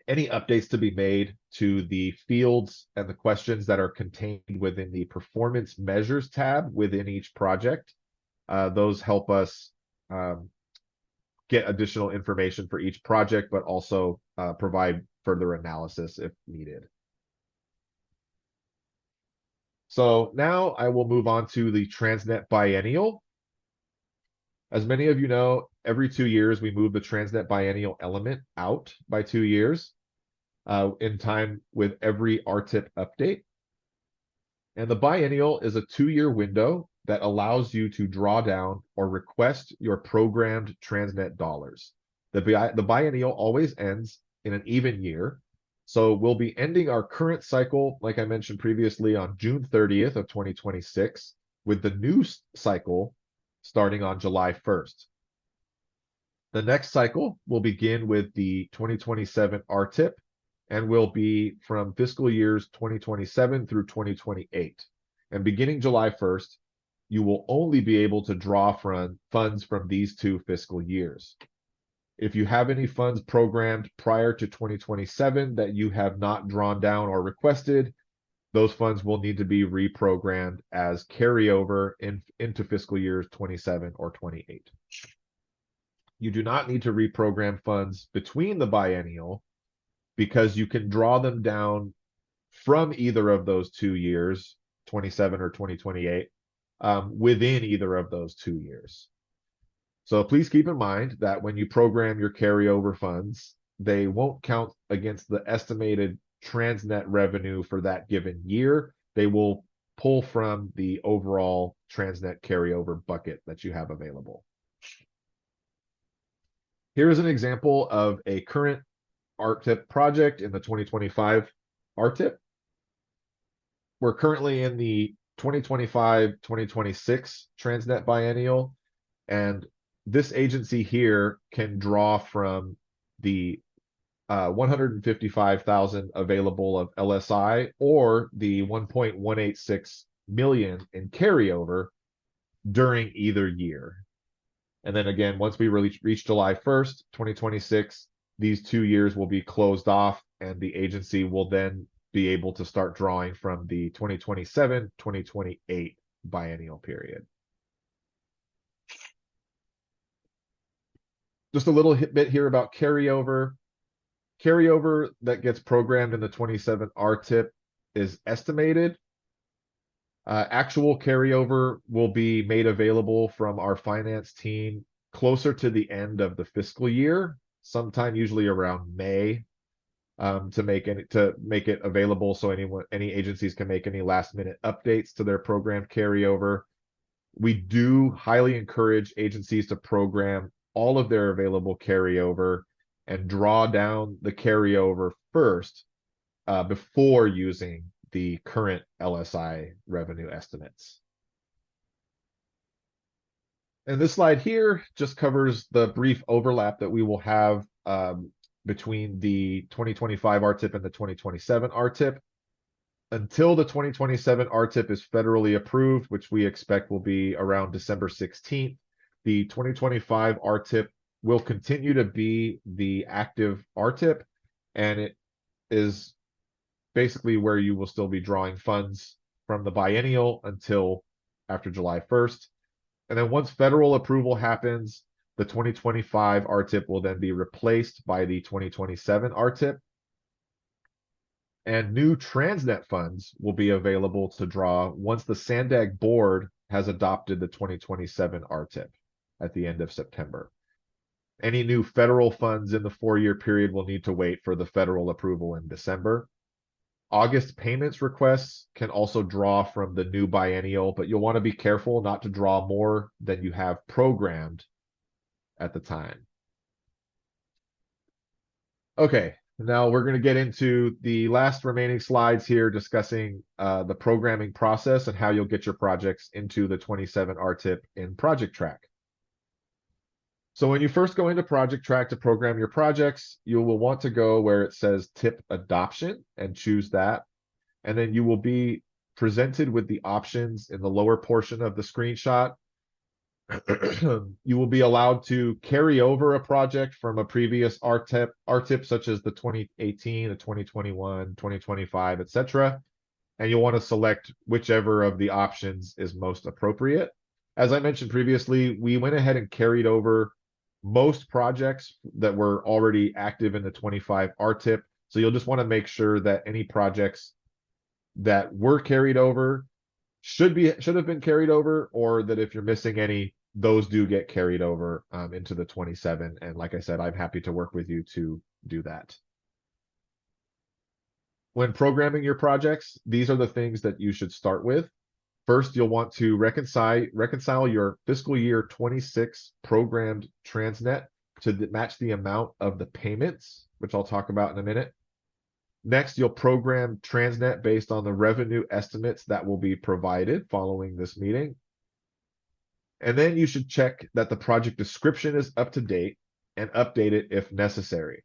any updates to be made to the fields and the questions that are contained within the performance measures tab within each project. Those help us get additional information for each project, but also provide further analysis if needed. So now I will move on to the Transnet Biennial. As many of you know, every 2 years we move the Transnet Biennial element out by 2 years in time with every RTIP update. And the biennial is a 2-year window that allows you to draw down or request your programmed Transnet dollars. The biennial always ends in an even year. So we'll be ending our current cycle, like I mentioned previously, on June 30th of 2026, with the new cycle starting on July 1st. The next cycle will begin with the 2027 RTIP and will be from fiscal years 2027 through 2028. And beginning July 1st, you will only be able to draw from funds from these 2 fiscal years. If you have any funds programmed prior to 2027 that you have not drawn down or requested, those funds will need to be reprogrammed as carryover into fiscal years 27 or 28. You do not need to reprogram funds between the biennial because you can draw them down from either of those 2 years, 27 or 2028, within either of those 2 years. So please keep in mind that when you program your carryover funds, they won't count against the estimated Transnet revenue for that given year. They will pull from the overall Transnet carryover bucket that you have available. Here's an example of a current RTIP project in the 2025 RTIP. We're currently in the 2025-2026 Transnet biennial, and this agency here can draw from the 155,000 available of LSI or the 1.186 million in carryover during either year. And then again, once we reach July 1st, 2026, these 2 years will be closed off, and the agency will then be able to start drawing from the 2027-2028 biennial period. Just a little bit here about carryover. Carryover that gets programmed in the 27 RTIP is estimated. Actual carryover will be made available from our finance team closer to the end of the fiscal year, sometime usually around May, to make it available so any agencies can make any last-minute updates to their programmed carryover. We do highly encourage agencies to program all of their available carryover and draw down the carryover first before using the current LSI revenue estimates. And this slide here just covers the brief overlap that we will have between the 2025 RTIP and the 2027 RTIP. Until the 2027 RTIP is federally approved, which we expect will be around December 16th, the 2025 RTIP will continue to be the active RTIP, and it is basically where you will still be drawing funds from the biennial until after July 1st. And then once federal approval happens, the 2025 RTIP will then be replaced by the 2027 RTIP. And new Transnet funds will be available to draw once the SANDAG board has adopted the 2027 RTIP at the end of September. Any new federal funds in the 4-year period will need to wait for the federal approval in December. August payments requests can also draw from the new biennial, but you'll want to be careful not to draw more than you have programmed at the time. Okay, now we're going to get into the last remaining slides here discussing the programming process and how you'll get your projects into the 27 RTIP in Project Track. So when you first go into Project Track to program your projects, you will want to go where it says TIP Adoption and choose that. And then you will be presented with the options in the lower portion of the screenshot. You will be allowed to carry over a project from a previous RTIP such as the 2018, the 2021, 2025, etc. And you'll want to select whichever of the options is most appropriate. As I mentioned previously, we went ahead and carried over most projects that were already active in the 25 RTIP. So you'll just want to make sure that any projects that were carried over should have been carried over, or that if you're missing any, those do get carried over into the 27. And like I said, I'm happy to work with you to do that. When programming your projects, these are the things that you should start with. First, you'll want to reconcile your fiscal year 26 programmed Transnet to match the amount of the payments, which I'll talk about in a minute. Next, you'll program Transnet based on the revenue estimates that will be provided following this meeting. And then you should check that the project description is up to date and update it if necessary.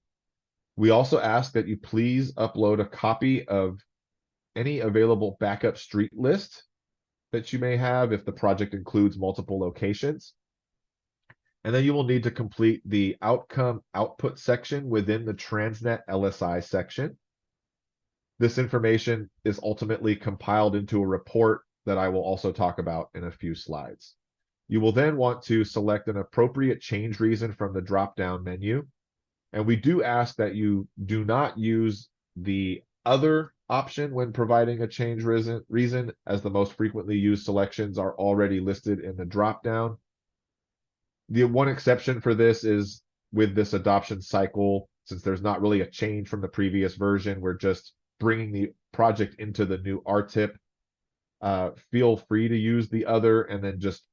We also ask that you please upload a copy of any available backup street list that you may have if the project includes multiple locations. And then you will need to complete the outcome output section within the Transnet LSI section. This information is ultimately compiled into a report that I will also talk about in a few slides. You will then want to select an appropriate change reason from the drop-down menu. And we do ask that you do not use the other option when providing a change reason, as the most frequently used selections are already listed in the dropdown. The one exception for this is with this adoption cycle, since there's not really a change from the previous version, we're just bringing the project into the new RTIP. Feel free to use the other and then just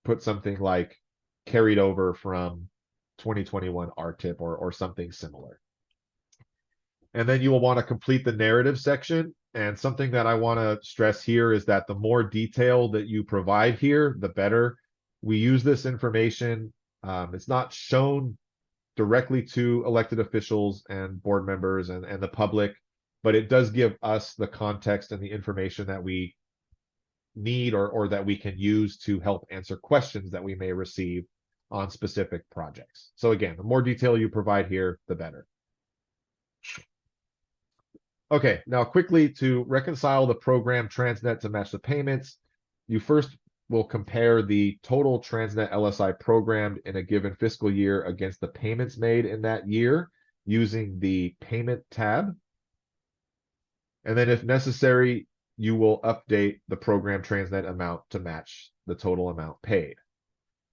put something like carried over from 2021 RTIP or something similar. And then you will want to complete the narrative section. And something that I want to stress here is that the more detail that you provide here, the better. We use this information. It's not shown directly to elected officials and board members and the public, but it does give us the context and the information that we need or that we can use to help answer questions that we may receive on specific projects. So again, the more detail you provide here, the better. Okay, now quickly to reconcile the program Transnet to match the payments, you first will compare the total Transnet LSI programmed in a given fiscal year against the payments made in that year using the payment tab. And then if necessary, you will update the program Transnet amount to match the total amount paid.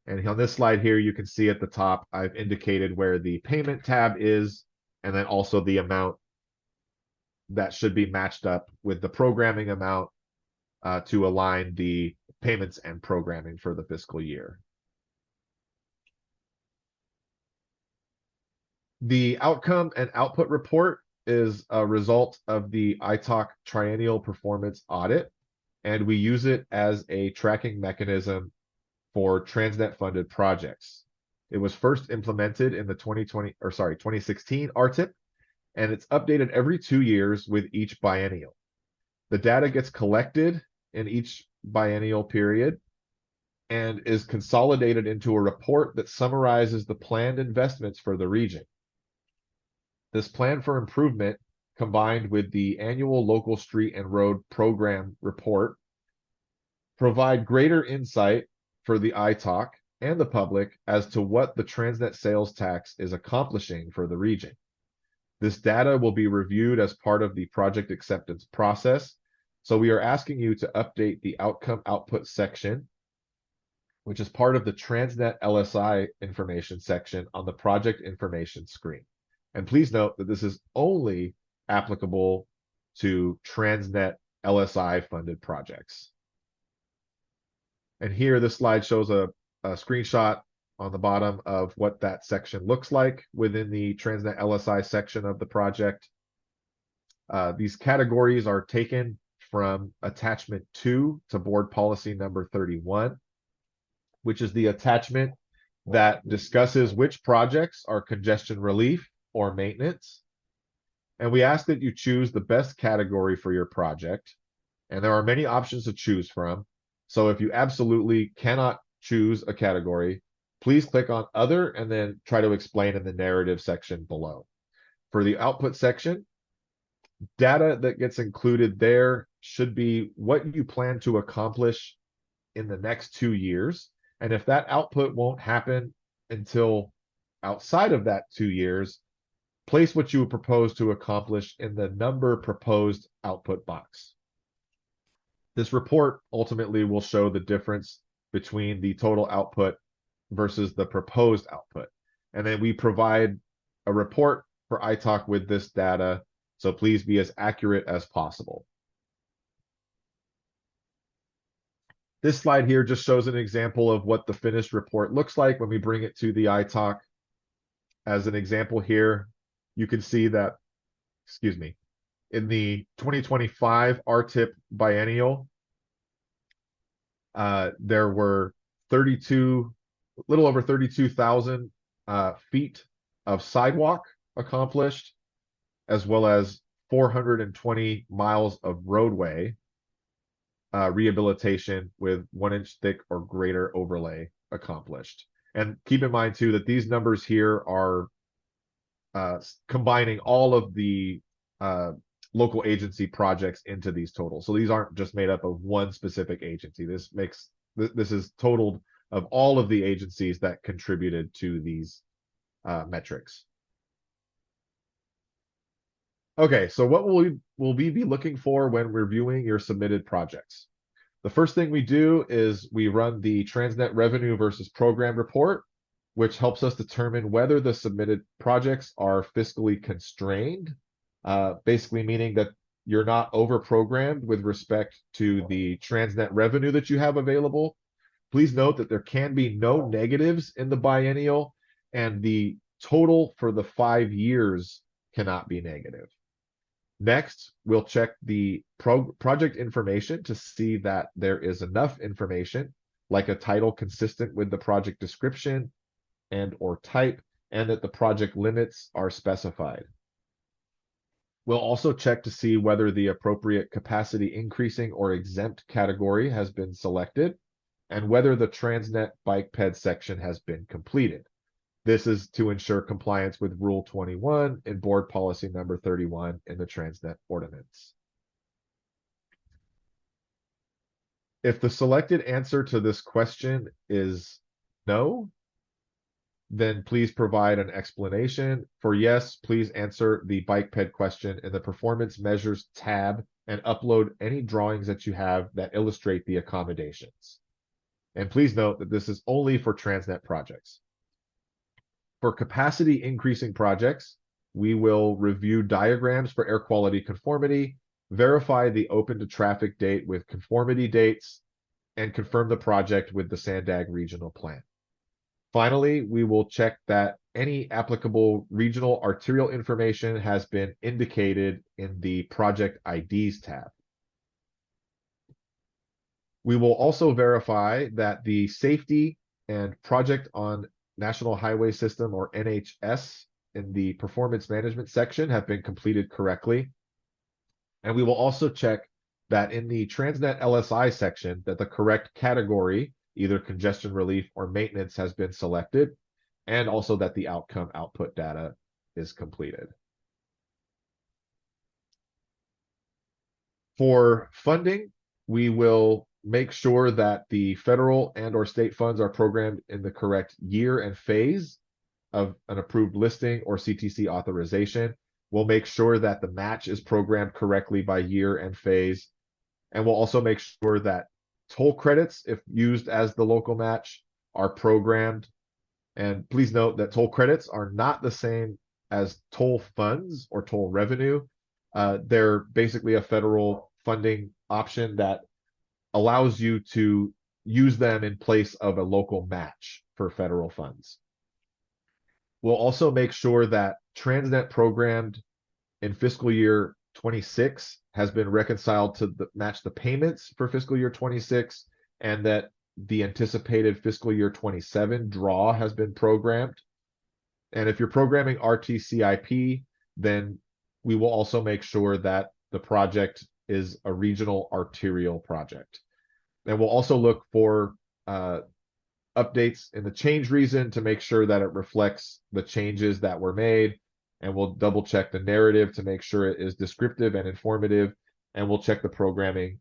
And on this slide here, you can see at the top, I've indicated where the payment tab is, and then also the amount that should be matched up with the programming amount to align the payments and programming for the fiscal year. The outcome and output report is a result of the ITALK triennial performance audit, and we use it as a tracking mechanism for Transnet funded projects. It was first implemented in the 2016 RTIP, and it's updated every 2 years with each biennial. The data gets collected in each biennial period and is consolidated into a report that summarizes the planned investments for the region. This plan for improvement, combined with the annual local street and road program report, provide greater insight for the ITALK and the public as to what the Transnet sales tax is accomplishing for the region. This data will be reviewed as part of the project acceptance process. So we are asking you to update the outcome output section, which is part of the Transnet LSI information section on the project information screen. And please note that this is only applicable to Transnet LSI funded projects. And here, this slide shows a screenshot on the bottom of what that section looks like within the Transnet LSI section of the project. These categories are taken from attachment 2 to board policy number 31, which is the attachment that discusses which projects are congestion relief or maintenance. And we ask that you choose the best category for your project. And there are many options to choose from. So if you absolutely cannot choose a category, please click on Other and then try to explain in the narrative section below. For the output section, data that gets included there should be what you plan to accomplish in the next 2 years. And if that output won't happen until outside of that 2 years, place what you would propose to accomplish in the number proposed output box. This report ultimately will show the difference between the total output versus the proposed output. And then we provide a report for ITALK with this data, so please be as accurate as possible. This slide here just shows an example of what the finished report looks like when we bring it to the ITALK. As an example here, you can see that, in the 2025 RTIP biennial, there were little over 32,000 feet of sidewalk accomplished, as well as 420 miles of roadway rehabilitation with 1-inch thick or greater overlay accomplished. And keep in mind too that these numbers here are combining all of the local agency projects into these totals. So these aren't just made up of one specific agency. This is totaled of all of the agencies that contributed to these metrics. Okay, so what will we be looking for when reviewing your submitted projects? The first thing we do is we run the Transnet Revenue versus Program report, which helps us determine whether the submitted projects are fiscally constrained, basically meaning that you're not over-programmed with respect to the Transnet revenue that you have available. Please note that there can be no negatives in the biennial, and the total for the 5 years cannot be negative. Next, we'll check the project information to see that there is enough information, like a title consistent with the project description and or type, and that the project limits are specified. We'll also check to see whether the appropriate capacity increasing or exempt category has been selected, and whether the Transnet biped section has been completed. This is to ensure compliance with Rule 21 and Board Policy Number 31 in the Transnet Ordinance. If the selected answer to this question is no, then please provide an explanation. For yes, please answer the biped question in the Performance Measures tab and upload any drawings that you have that illustrate the accommodations. And please note that this is only for Transnet projects. For capacity increasing projects, we will review diagrams for air quality conformity, verify the open to traffic date with conformity dates, and confirm the project with the SANDAG regional plan. Finally, we will check that any applicable regional arterial information has been indicated in the Project IDs tab. We will also verify that the safety and project on National Highway System, or NHS, in the performance management section have been completed correctly. And we will also check that in the Transnet LSI section that the correct category, either congestion relief or maintenance, has been selected, and also that the outcome output data is completed. For funding, we will make sure that the federal and or state funds are programmed in the correct year and phase of an approved listing or CTC authorization. We'll make sure that the match is programmed correctly by year and phase. And we'll also make sure that toll credits, if used as the local match, are programmed. And please note that toll credits are not the same as toll funds or toll revenue. They're basically a federal funding option that allows you to use them in place of a local match for federal funds. We'll also make sure that Transnet programmed in fiscal year 26 has been reconciled to match the payments for fiscal year 26, and that the anticipated fiscal year 27 draw has been programmed. And if you're programming RTCIP, then we will also make sure that the project is a regional arterial project. And we'll also look for updates in the change reason to make sure that it reflects the changes that were made. And we'll double check the narrative to make sure it is descriptive and informative. And we'll check the programming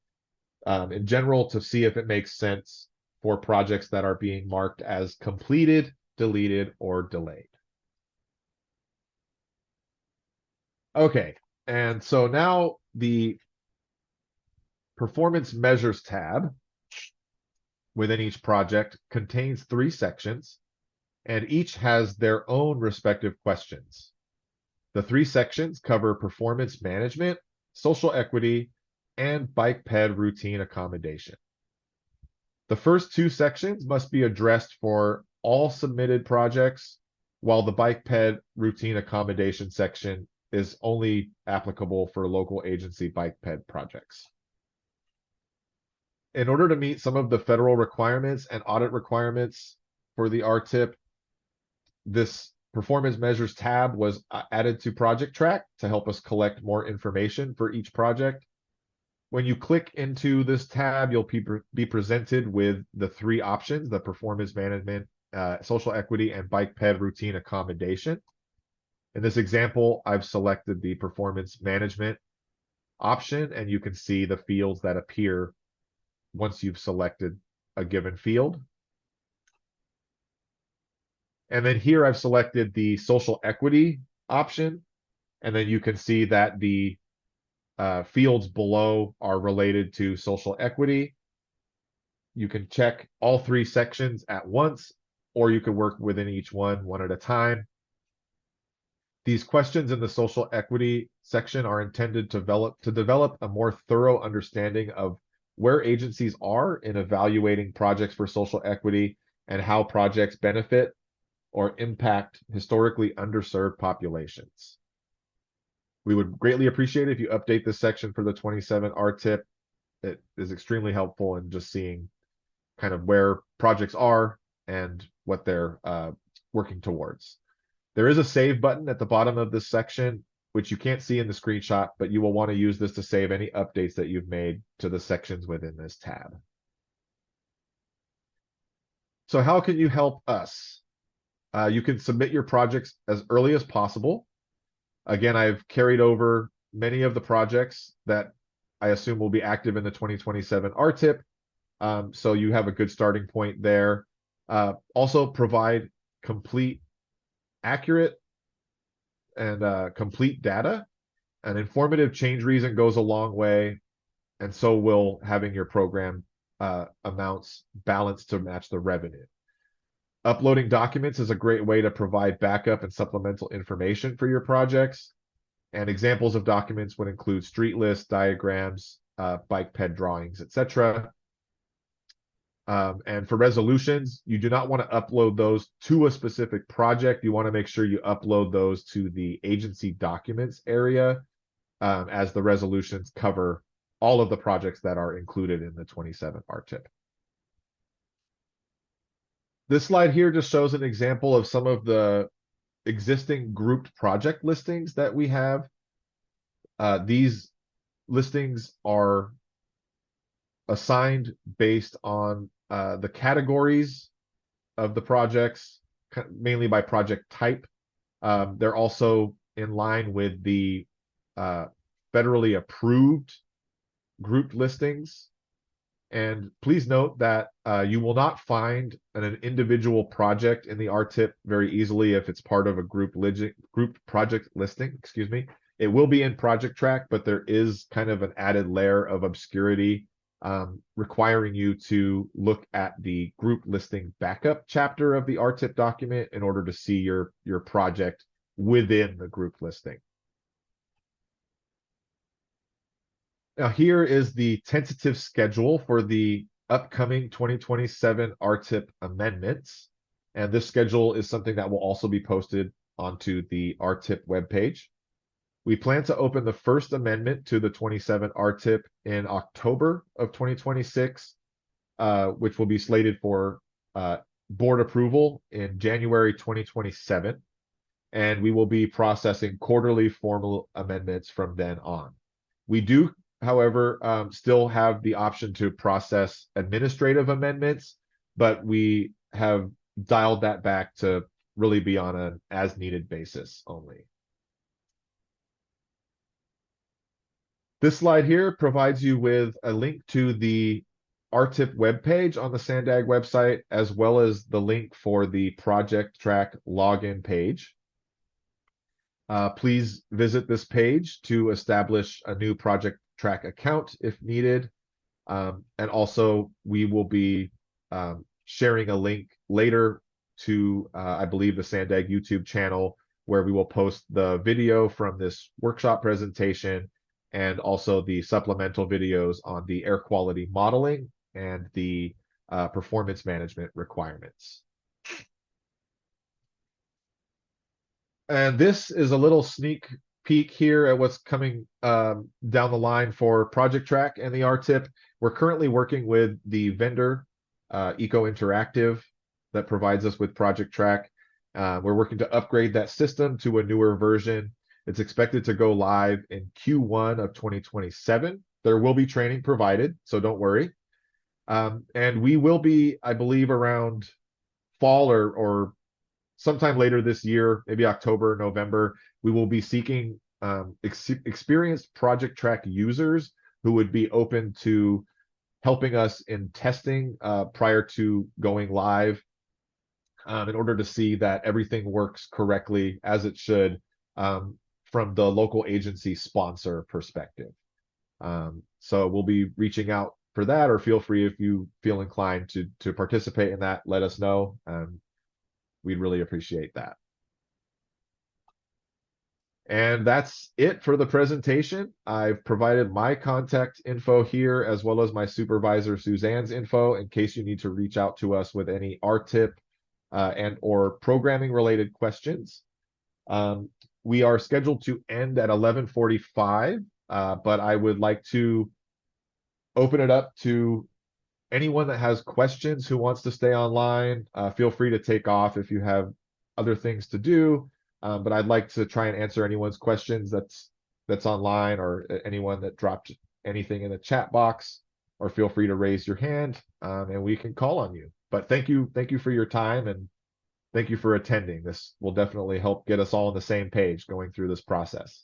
in general to see if it makes sense for projects that are being marked as completed, deleted, or delayed. Okay, and so now the Performance Measures tab within each project contains 3 sections, and each has their own respective questions. The 3 sections cover performance management, social equity, and biped routine accommodation. The first 2 sections must be addressed for all submitted projects, while the biped routine accommodation section is only applicable for local agency biped projects. In order to meet some of the federal requirements and audit requirements for the RTIP, this Performance Measures tab was added to Project Track to help us collect more information for each project. When you click into this tab, you'll be presented with the 3 options: the performance management, social equity, and biped routine accommodation. In this example, I've selected the performance management option, and you can see the fields that appear once you've selected a given field. And then here I've selected the social equity option, And then you can see that the fields below are related to social equity. You can check all 3 sections at once, or you can work within each one at a time. These questions in the social equity section are intended to develop a more thorough understanding of where agencies are in evaluating projects for social equity and how projects benefit or impact historically underserved populations. We would greatly appreciate it if you update this section for the 27 RTIP. It is extremely helpful in just seeing kind of where projects are and what they're working towards. There is a save button at the bottom of this section, which you can't see in the screenshot, but you will want to use this to save any updates that you've made to the sections within this tab. So how can you help us? You can submit your projects as early as possible. Again, I've carried over many of the projects that I assume will be active in the 2027 RTIP. So you have a good starting point there. Also provide complete, accurate, and complete data. An informative change reason goes a long way, and so will having your program amounts balanced to match the revenue. Uploading documents is a great way to provide backup and supplemental information for your projects. And examples of documents would include street lists, diagrams, bike ped drawings, etc. And for resolutions, you do not want to upload those to a specific project. You want to make sure you upload those to the agency documents area, as the resolutions cover all of the projects that are included in the 27 RTIP. This slide here just shows an example of some of the existing grouped project listings that we have. These listings are assigned based on the categories of the projects, mainly by project type. They're also in line with the federally approved grouped listings. And please note that you will not find an individual project in the RTIP very easily if it's part of a group project listing, excuse me. It will be in Project Track, but there is kind of an added layer of obscurity requiring you to look at the group listing backup chapter of the RTIP document in order to see your project within the group listing. Now, here is the tentative schedule for the upcoming 2027 RTIP amendments. And this schedule is something that will also be posted onto the RTIP webpage. We plan to open the first amendment to the 27 RTIP in October of 2026, which will be slated for board approval in January 2027. And we will be processing quarterly formal amendments from then on. We do, however, still have the option to process administrative amendments, but we have dialed that back to really be on an as-needed basis only. This slide here provides you with a link to the RTIP webpage on the SANDAG website, as well as the link for the Project Track login page. Please visit this page to establish a new Project Track account if needed. And also, we will be sharing a link later to, I believe, the SANDAG YouTube channel, where we will post the video from this workshop presentation and also the supplemental videos on the air quality modeling and the performance management requirements. And this is a little sneak peek here at what's coming down the line for Project Track and the RTIP. We're currently working with the vendor, Eco Interactive, that provides us with Project Track. We're working to upgrade that system to a newer version. It's expected to go live in Q1 of 2027. There will be training provided, so don't worry. And we will be, I believe, around fall or sometime later this year, maybe October, November, we will be seeking experienced Project Track users who would be open to helping us in testing prior to going live in order to see that everything works correctly as it should from the local agency sponsor perspective. So we'll be reaching out for that, or feel free if you feel inclined to participate in that, let us know. We'd really appreciate that. And that's it for the presentation. I've provided my contact info here, as well as my supervisor Suzanne's info, in case you need to reach out to us with any RTIP and or programming related questions. We are scheduled to end at 11:45, but I would like to open it up to anyone that has questions who wants to stay online. Feel free to take off if you have other things to do. But I'd like to try and answer anyone's questions that's online, or anyone that dropped anything in the chat box, or feel free to raise your hand and we can call on you. But thank you for your time, and thank you for attending. This will definitely help get us all on the same page going through this process.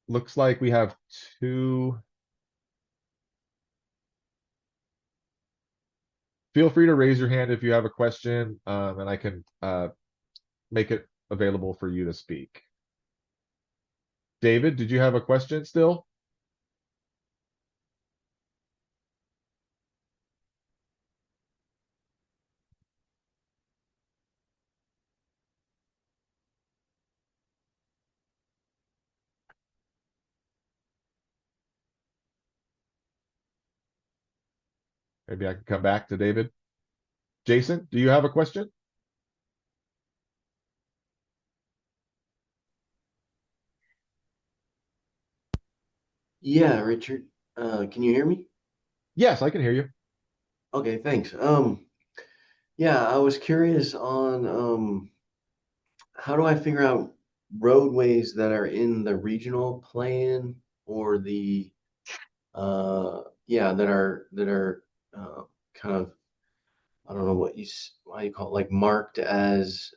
Looks like we have two. Feel free to raise your hand if you have a question, and I can make it available for you to speak. David, did you have a question still? Maybe I can come back to David. Jason, do you have a question?
Yeah, Richard. Can you hear me?
Yes, I can hear you.
Okay, thanks. Yeah, I was curious on how do I figure out roadways that are in the regional plan, or the that are kind of, I don't know why you call it, like marked as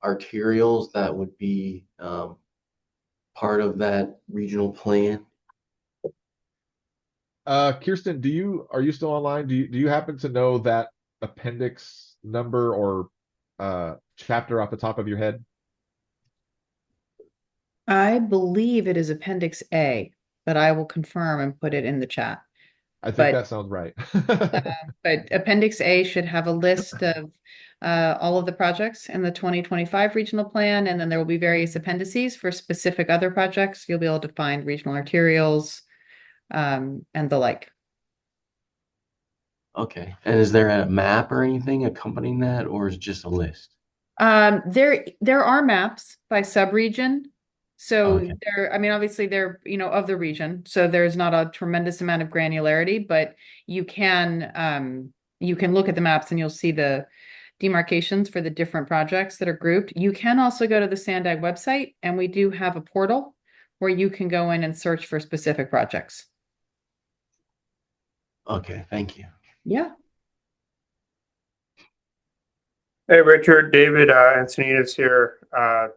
arterials that would be part of that regional plan.
Kirsten, are you still online? Do you happen to know that appendix number or chapter off the top of your head?
I believe it is Appendix A, but I will confirm and put it in the chat.
I think
But-
that sounds right.
But Appendix A should have a list of all of the projects in the 2025 regional plan, and then there will be various appendices for specific other projects. You'll be able to find regional arterials and the like.
Okay. And is there a map or anything accompanying that, or is it just a list?
There are maps by subregion. So
Okay.
I mean, obviously they're, of the region, so there's not a tremendous amount of granularity, but you can look at the maps and you'll see the demarcations for the different projects that are grouped. You can also go to the SANDAG website, and we do have a portal where you can go in and search for specific projects.
Okay, thank you.
Yeah.
Hey, Richard, David, Antonidas here.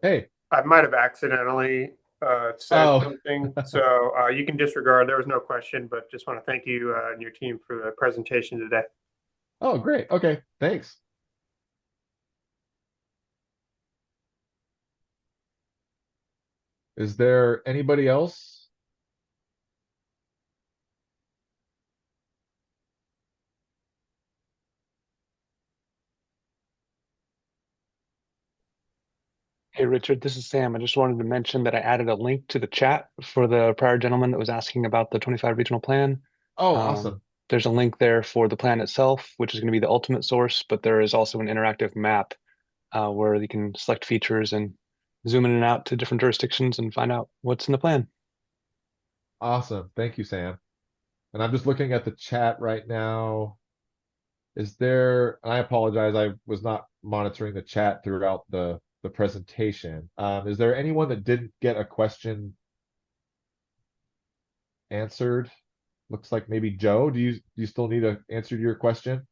Hey.
I might have accidentally said something, so you can disregard. There was no question, but just want to thank you and your team for the presentation today.
Oh, great. Okay, thanks. Is there anybody else?
Hey, Richard, this is Sam. I just wanted to mention that I added a link to the chat for the prior gentleman that was asking about the 25 regional plan.
Oh, awesome.
There's a link there for the plan itself, which is going to be the ultimate source, but there is also an interactive map where you can select features and zoom in and out to different jurisdictions and find out what's in the plan.
Awesome. Thank you, Sam. And I'm just looking at the chat right now. I apologize, I was not monitoring the chat throughout the presentation. Is there anyone that didn't get a question answered? Looks like maybe Joe. Do you still need an answer to your question?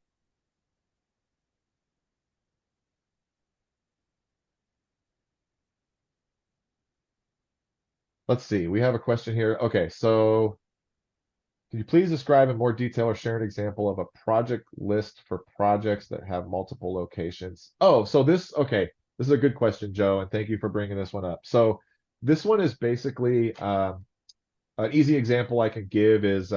Let's see. We have a question here. Okay, so Can you please describe in more detail or share an example of a project list for projects that have multiple locations? Oh, so okay, this is a good question, Joe, and thank you for bringing this one up. So this one is basically an easy example I can give is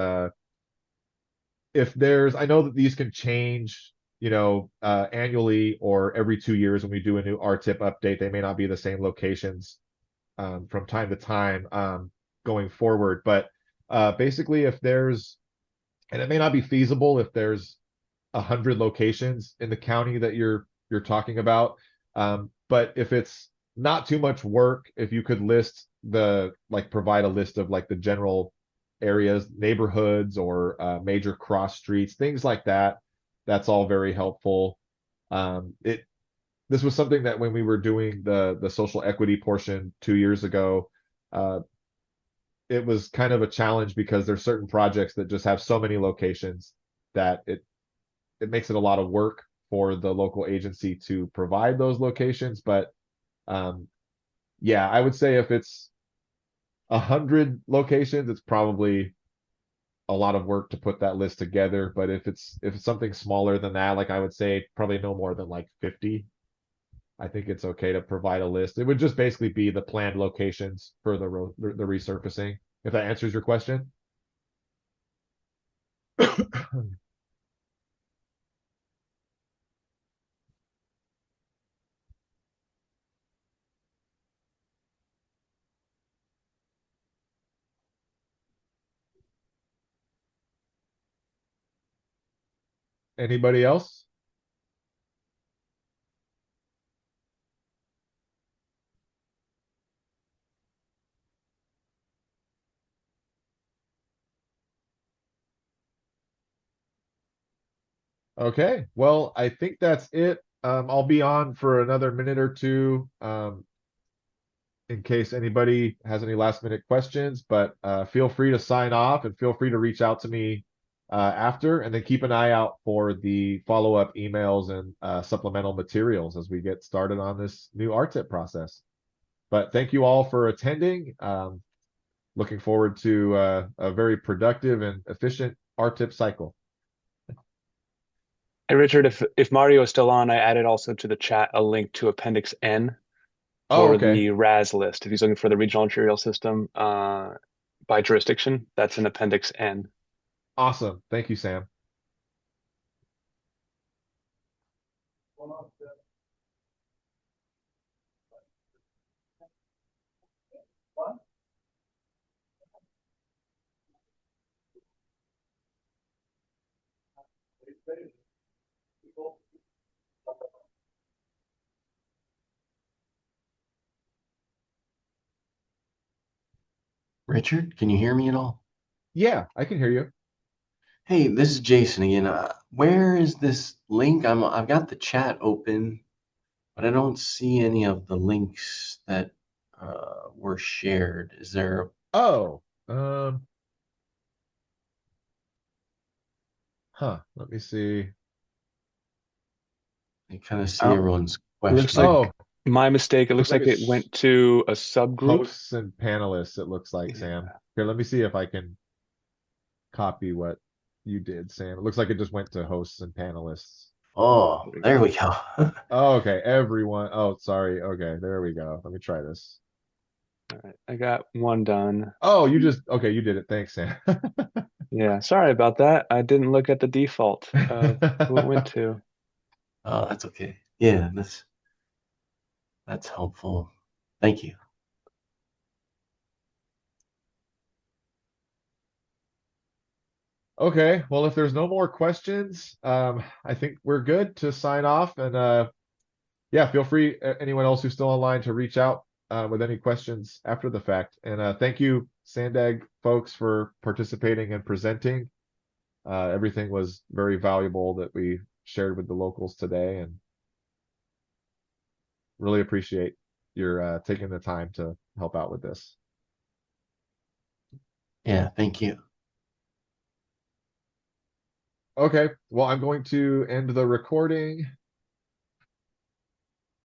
if I know that these can change, annually or every 2 years when we do a new RTIP update. They may not be the same locations from time to time going forward, but basically if and it may not be feasible if there's 100 locations in the county that you're talking about, but if it's not too much work, if you could provide a list of like the general areas, neighborhoods, or major cross streets, things like that, that's all very helpful. This was something that when we were doing the social equity portion 2 years ago, it was kind of a challenge because there's certain projects that just have so many locations that it makes it a lot of work for the local agency to provide those locations. But yeah, I would say if it's 100 locations, it's probably a lot of work to put that list together. But if it's something smaller than that, like I would say probably no more than like 50, I think it's okay to provide a list. It would just basically be the planned locations for the resurfacing, if that answers your question. Anybody else? Okay, well, I think that's it. I'll be on for another minute or two in case anybody has any last minute questions, but feel free to sign off and feel free to reach out to me after, and then keep an eye out for the follow-up emails and supplemental materials as we get started on this new RTIP process. But thank you all for attending. Looking forward to a very productive and efficient RTIP cycle.
Hey, Richard, if Mario is still on, I added also to the chat a link to Appendix N for the RAS list. If he's looking for the regional arterial system by jurisdiction, that's in Appendix N.
Awesome. Thank you, Sam.
Richard, can you hear me at all?
Yeah, I can hear you.
Hey, this is Jason again. Where is this link? I've got the chat open, but I don't see any of the links that were shared. Is there?
Oh, let me see.
I kind of see everyone's
Looks
question.
like my mistake. It looks like it went to a subgroup.
Hosts and panelists, it looks like, Sam. Here, let me see if I can copy what you did, Sam. It looks like it just went to hosts and panelists.
Oh, there we go.
Oh, okay, everyone. Oh, sorry. Okay, there we go. Let me try this.
All right, I got one done.
Oh, you did it. Thanks, Sam.
Yeah, sorry about that. I didn't look at the default of who it went to.
Oh, that's okay. Yeah, that's helpful. Thank you.
Okay, well, if there's no more questions, I think we're good to sign off. And yeah, feel free, anyone else who's still online, to reach out with any questions after the fact. And thank you, SANDAG folks, for participating and presenting. Everything was very valuable that we shared with the locals today, and really appreciate your taking the time to help out with this.
Yeah, thank you.
Okay, well, I'm going to end the recording.